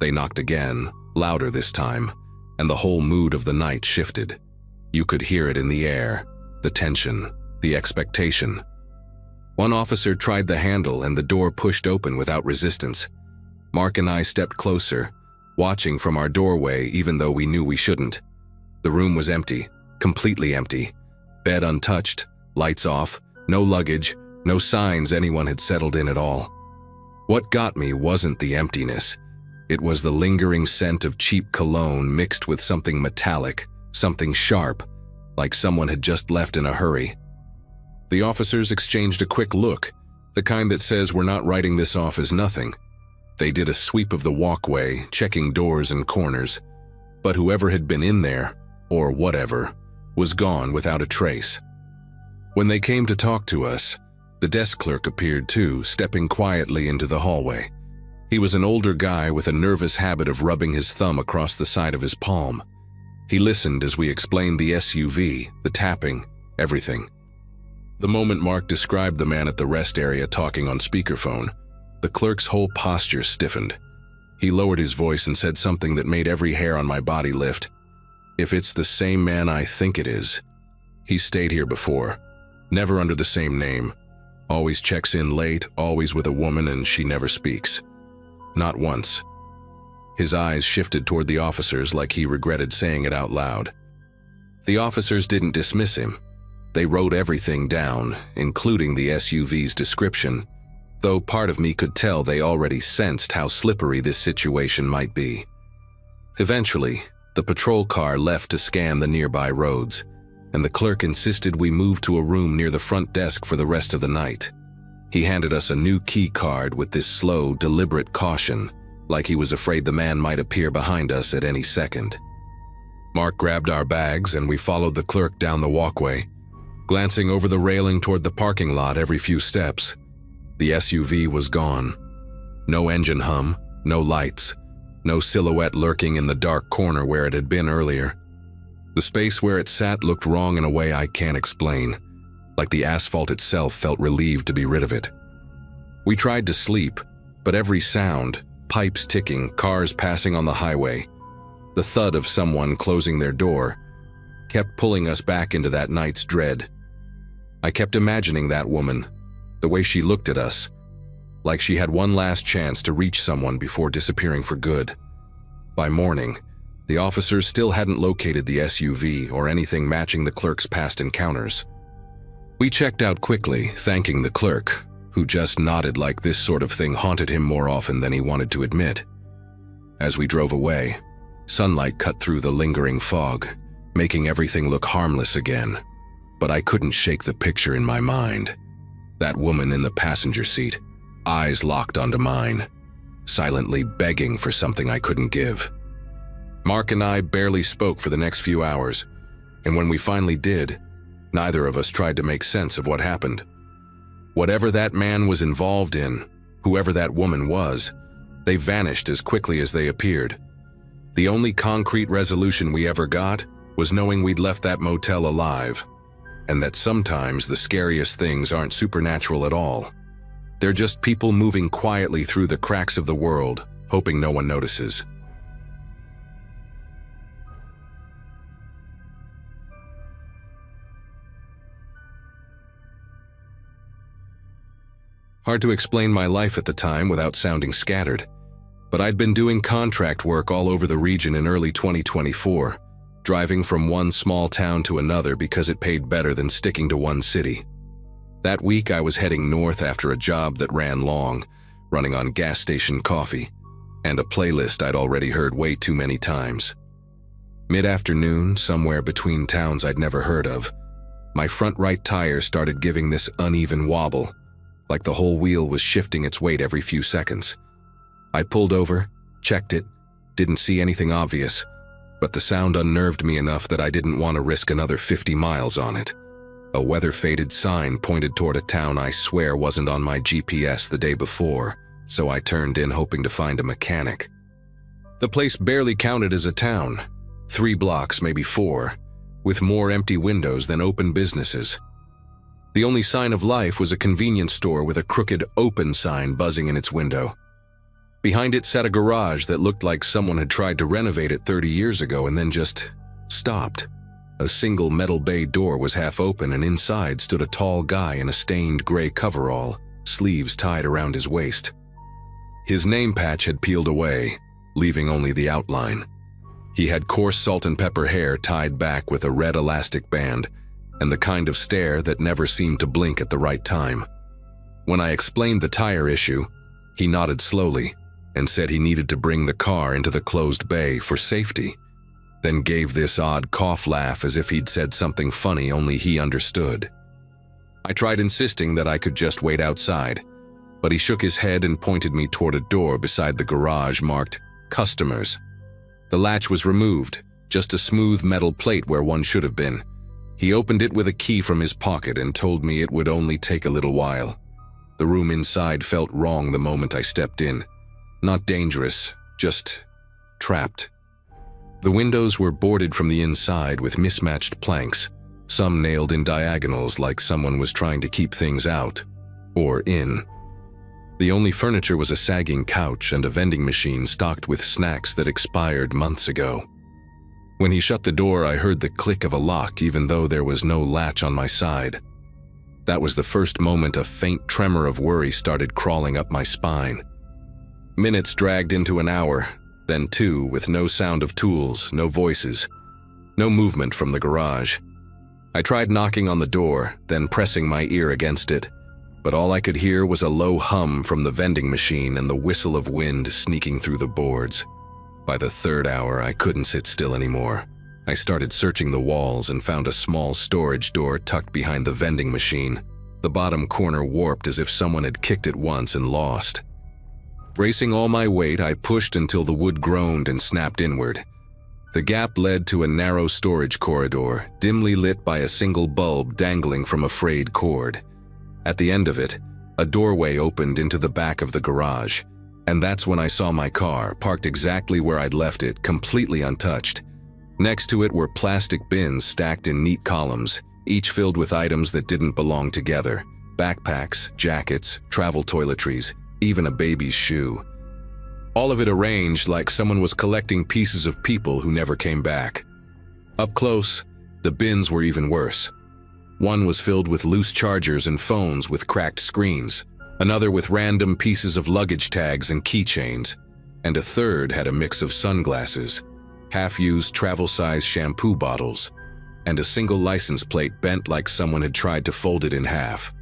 They knocked again, louder this time, and the whole mood of the night shifted. You could hear it in the air, the tension, the expectation. One officer tried the handle and the door pushed open without resistance. Mark and I stepped closer, watching from our doorway even though we knew we shouldn't. The room was empty, completely empty. Bed untouched, lights off, no luggage, no signs anyone had settled in at all. What got me wasn't the emptiness. It was the lingering scent of cheap cologne mixed with something metallic, something sharp, like someone had just left in a hurry. The officers exchanged a quick look, the kind that says we're not writing this off as nothing. They did a sweep of the walkway, checking doors and corners, but whoever had been in there, or whatever, was gone without a trace. When they came to talk to us, the desk clerk appeared too, stepping quietly into the hallway. He was an older guy with a nervous habit of rubbing his thumb across the side of his palm. He listened as we explained the SUV, the tapping, everything. The moment Mark described the man at the rest area talking on speakerphone, the clerk's whole posture stiffened. He lowered his voice and said something that made every hair on my body lift. If it's the same man I think it is, he's stayed here before. Never under the same name. Always checks in late, always with a woman, and she never speaks. Not once. His eyes shifted toward the officers like he regretted saying it out loud. The officers didn't dismiss him. They wrote everything down, including the SUV's description, though part of me could tell they already sensed how slippery this situation might be. Eventually, the patrol car left to scan the nearby roads, and the clerk insisted we move to a room near the front desk for the rest of the night. He handed us a new key card with this slow, deliberate caution, like he was afraid the man might appear behind us at any second. Mark grabbed our bags and we followed the clerk down the walkway, glancing over the railing toward the parking lot every few steps. The SUV was gone. No engine hum, no lights, no silhouette lurking in the dark corner where it had been earlier. The space where it sat looked wrong in a way I can't explain, like the asphalt itself felt relieved to be rid of it. We tried to sleep, but every sound, Pipes ticking, cars passing on the highway. The thud of someone closing their door kept pulling us back into that night's dread. I kept imagining that woman, the way she looked at us, like she had one last chance to reach someone before disappearing for good. By morning, the officers still hadn't located the SUV or anything matching the clerk's past encounters. We checked out quickly, thanking the clerk, who just nodded like this sort of thing haunted him more often than he wanted to admit. As we drove away, sunlight cut through the lingering fog, making everything look harmless again. But I couldn't shake the picture in my mind. That woman in the passenger seat, eyes locked onto mine, silently begging for something I couldn't give. Mark and I barely spoke for the next few hours, and when we finally did, neither of us tried to make sense of what happened. Whatever that man was involved in, whoever that woman was, they vanished as quickly as they appeared. The only concrete resolution we ever got was knowing we'd left that motel alive, and that sometimes the scariest things aren't supernatural at all. They're just people moving quietly through the cracks of the world, hoping no one notices. Hard to explain my life at the time without sounding scattered, but I'd been doing contract work all over the region in early 2024, driving from one small town to another because it paid better than sticking to one city. That week I was heading north after a job that ran long, running on gas station coffee, and a playlist I'd already heard way too many times. Mid-afternoon, somewhere between towns I'd never heard of, my front right tire started giving this uneven wobble, like the whole wheel was shifting its weight every few seconds. I pulled over, checked it, didn't see anything obvious, but the sound unnerved me enough that I didn't want to risk another 50 miles on it. A weather-faded sign pointed toward a town I swear wasn't on my GPS the day before, so I turned in hoping to find a mechanic. The place barely counted as a town, 3 blocks, maybe 4, with more empty windows than open businesses. The only sign of life was a convenience store with a crooked open sign buzzing in its window. Behind it sat a garage that looked like someone had tried to renovate it 30 years ago and then just stopped. A single metal bay door was half open, and inside stood a tall guy in a stained gray coverall, sleeves tied around his waist. His name patch had peeled away, leaving only the outline. He had coarse salt and pepper hair tied back with a red elastic band, and the kind of stare that never seemed to blink at the right time. When I explained the tire issue, he nodded slowly and said he needed to bring the car into the closed bay for safety, then gave this odd cough laugh as if he'd said something funny only he understood. I tried insisting that I could just wait outside, but he shook his head and pointed me toward a door beside the garage marked "Customers." The latch was removed, just a smooth metal plate where one should have been. He opened it with a key from his pocket and told me it would only take a little while. The room inside felt wrong the moment I stepped in. Not dangerous, just trapped. The windows were boarded from the inside with mismatched planks, some nailed in diagonals like someone was trying to keep things out, or in. The only furniture was a sagging couch and a vending machine stocked with snacks that expired months ago. When he shut the door, I heard the click of a lock even though there was no latch on my side. That was the first moment a faint tremor of worry started crawling up my spine. Minutes dragged into an hour, then 2 with no sound of tools, no voices, no movement from the garage. I tried knocking on the door, then pressing my ear against it, but all I could hear was a low hum from the vending machine and the whistle of wind sneaking through the boards. By the 3rd hour, I couldn't sit still anymore. I started searching the walls and found a small storage door tucked behind the vending machine. The bottom corner warped as if someone had kicked it once and lost. Bracing all my weight, I pushed until the wood groaned and snapped inward. The gap led to a narrow storage corridor, dimly lit by a single bulb dangling from a frayed cord. At the end of it, a doorway opened into the back of the garage, and that's when I saw my car, parked exactly where I'd left it, completely untouched. Next to it were plastic bins stacked in neat columns, each filled with items that didn't belong together: backpacks, jackets, travel toiletries, even a baby's shoe. all of it arranged like someone was collecting pieces of people who never came back. Up close, the bins were even worse. One was filled with loose chargers and phones with cracked screens, another with random pieces of luggage tags and keychains, and a third had a mix of sunglasses, half-used travel-size shampoo bottles, and a single license plate bent like someone had tried to fold it in half.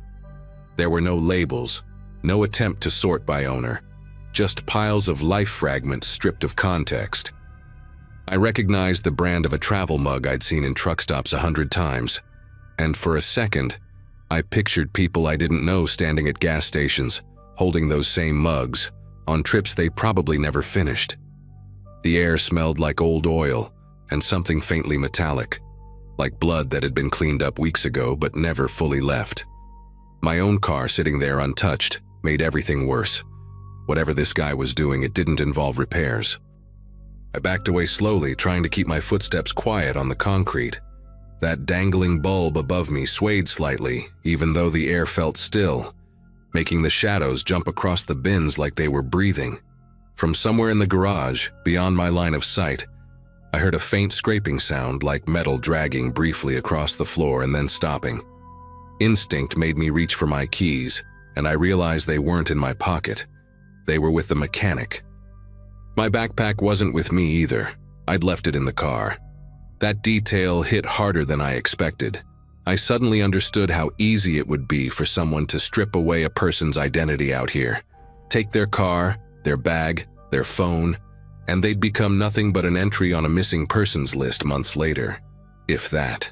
There were no labels, no attempt to sort by owner, just piles of life fragments stripped of context. I recognized the brand of a travel mug I'd seen in truck stops 100 times, and for a second, I pictured people I didn't know standing at gas stations, holding those same mugs, on trips they probably never finished. The air smelled like old oil and something faintly metallic, like blood that had been cleaned up weeks ago but never fully left. My own car sitting there untouched made everything worse. Whatever this guy was doing, it didn't involve repairs. I backed away slowly, trying to keep my footsteps quiet on the concrete. That dangling bulb above me swayed slightly, even though the air felt still, making the shadows jump across the bins like they were breathing. From somewhere in the garage, beyond my line of sight, I heard a faint scraping sound like metal dragging briefly across the floor and then stopping. Instinct made me reach for my keys, and I realized they weren't in my pocket. They were with the mechanic. My backpack wasn't with me either. I'd left it in the car. That detail hit harder than I expected. I suddenly understood how easy it would be for someone to strip away a person's identity out here. Take their car, their bag, their phone, and they'd become nothing but an entry on a missing persons list months later, if that.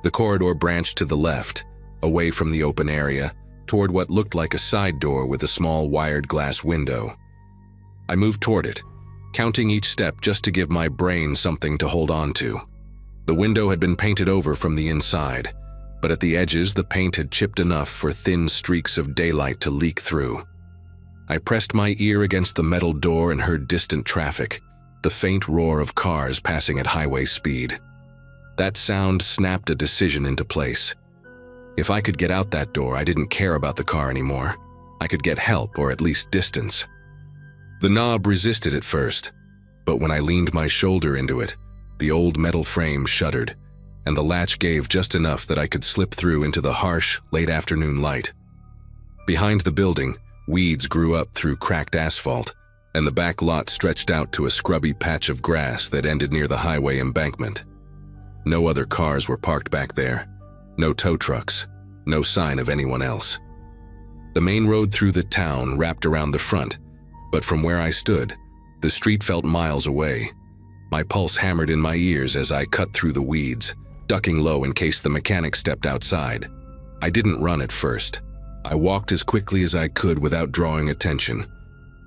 The corridor branched to the left, away from the open area, toward what looked like a side door with a small wired glass window. I moved toward it, counting each step just to give my brain something to hold on to. The window had been painted over from the inside, but at the edges the paint had chipped enough for thin streaks of daylight to leak through. I pressed my ear against the metal door and heard distant traffic, the faint roar of cars passing at highway speed. That sound snapped a decision into place. If I could get out that door, I didn't care about the car anymore. I could get help, or at least distance. The knob resisted at first, but when I leaned my shoulder into it, the old metal frame shuddered, and the latch gave just enough that I could slip through into the harsh, late afternoon light. Behind the building, weeds grew up through cracked asphalt, and the back lot stretched out to a scrubby patch of grass that ended near the highway embankment. No other cars were parked back there. No tow trucks, no sign of anyone else. The main road through the town wrapped around the front, but from where I stood, the street felt miles away. My pulse hammered in my ears as I cut through the weeds, ducking low in case the mechanic stepped outside. I didn't run at first. I walked as quickly as I could without drawing attention,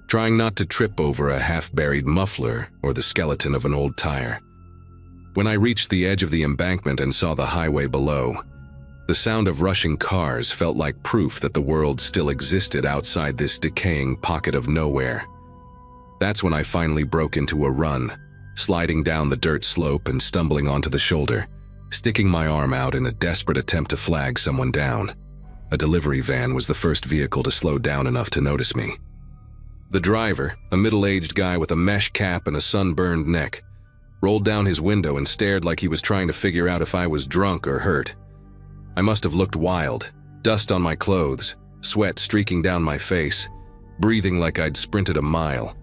trying not to trip over a half-buried muffler or the skeleton of an old tire. When I reached the edge of the embankment and saw the highway below, the sound of rushing cars felt like proof that the world still existed outside this decaying pocket of nowhere. That's when I finally broke into a run, sliding down the dirt slope and stumbling onto the shoulder, sticking my arm out in a desperate attempt to flag someone down. A delivery van was the first vehicle to slow down enough to notice me. The driver, a middle-aged guy with a mesh cap and a sunburned neck, rolled down his window and stared like he was trying to figure out if I was drunk or hurt. I must have looked wild, dust on my clothes, sweat streaking down my face, breathing like I'd sprinted a mile.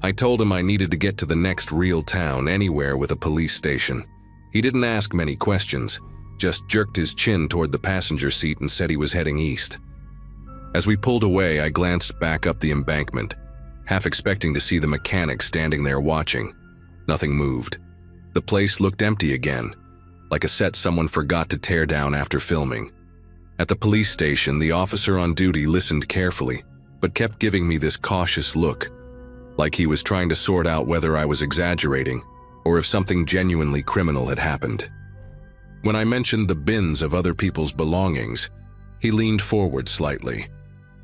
I told him I needed to get to the next real town, anywhere with a police station. He didn't ask many questions, just jerked his chin toward the passenger seat and said he was heading east. As we pulled away, I glanced back up the embankment, half expecting to see the mechanic standing there watching. Nothing moved. The place looked empty again, like a set someone forgot to tear down after filming. At the police station, the officer on duty listened carefully, but kept giving me this cautious look, like he was trying to sort out whether I was exaggerating or if something genuinely criminal had happened. When I mentioned the bins of other people's belongings, he leaned forward slightly.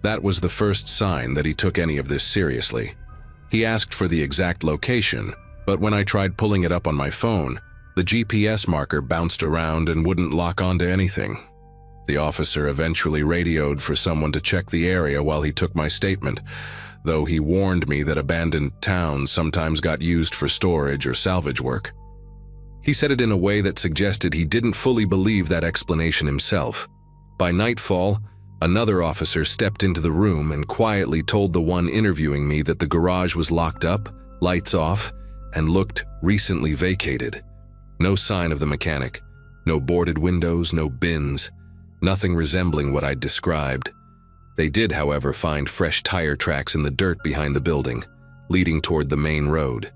That was the first sign that he took any of this seriously. He asked for the exact location, but when I tried pulling it up on my phone, the GPS marker bounced around and wouldn't lock onto anything. The officer eventually radioed for someone to check the area while he took my statement. though he warned me that abandoned towns sometimes got used for storage or salvage work. He said it in a way that suggested he didn't fully believe that explanation himself. By nightfall, another officer stepped into the room and quietly told the one interviewing me that the garage was locked up, lights off, and looked recently vacated. No sign of the mechanic, no boarded windows, no bins, nothing resembling what I'd described. They did, however, find fresh tire tracks in the dirt behind the building, leading toward the main road.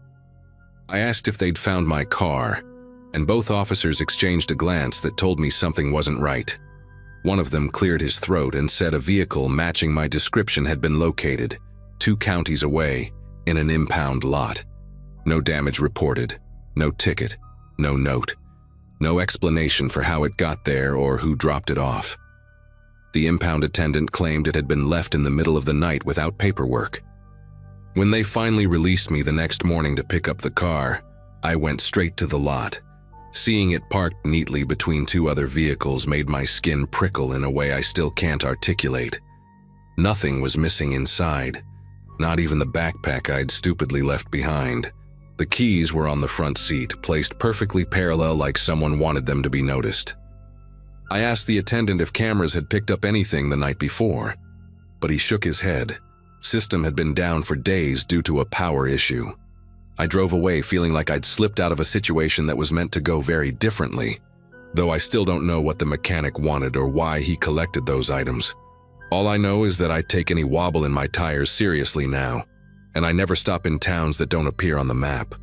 I asked if they'd found my car, and both officers exchanged a glance that told me something wasn't right. One of them cleared his throat and said a vehicle matching my description had been located, 2 counties away, in an impound lot. No damage reported, no ticket, no note, no explanation for how it got there or who dropped it off. The impound attendant claimed it had been left in the middle of the night without paperwork. When they finally released me the next morning to pick up the car, I went straight to the lot. Seeing it parked neatly between 2 other vehicles made my skin prickle in a way I still can't articulate. Nothing was missing inside, not even the backpack I'd stupidly left behind. The keys were on the front seat, placed perfectly parallel like someone wanted them to be noticed. I asked the attendant if cameras had picked up anything the night before, but he shook his head. System had been down for days due to a power issue. I drove away feeling like I'd slipped out of a situation that was meant to go very differently, though I still don't know what the mechanic wanted or why he collected those items. All I know is that I take any wobble in my tires seriously now, and I never stop in towns that don't appear on the map.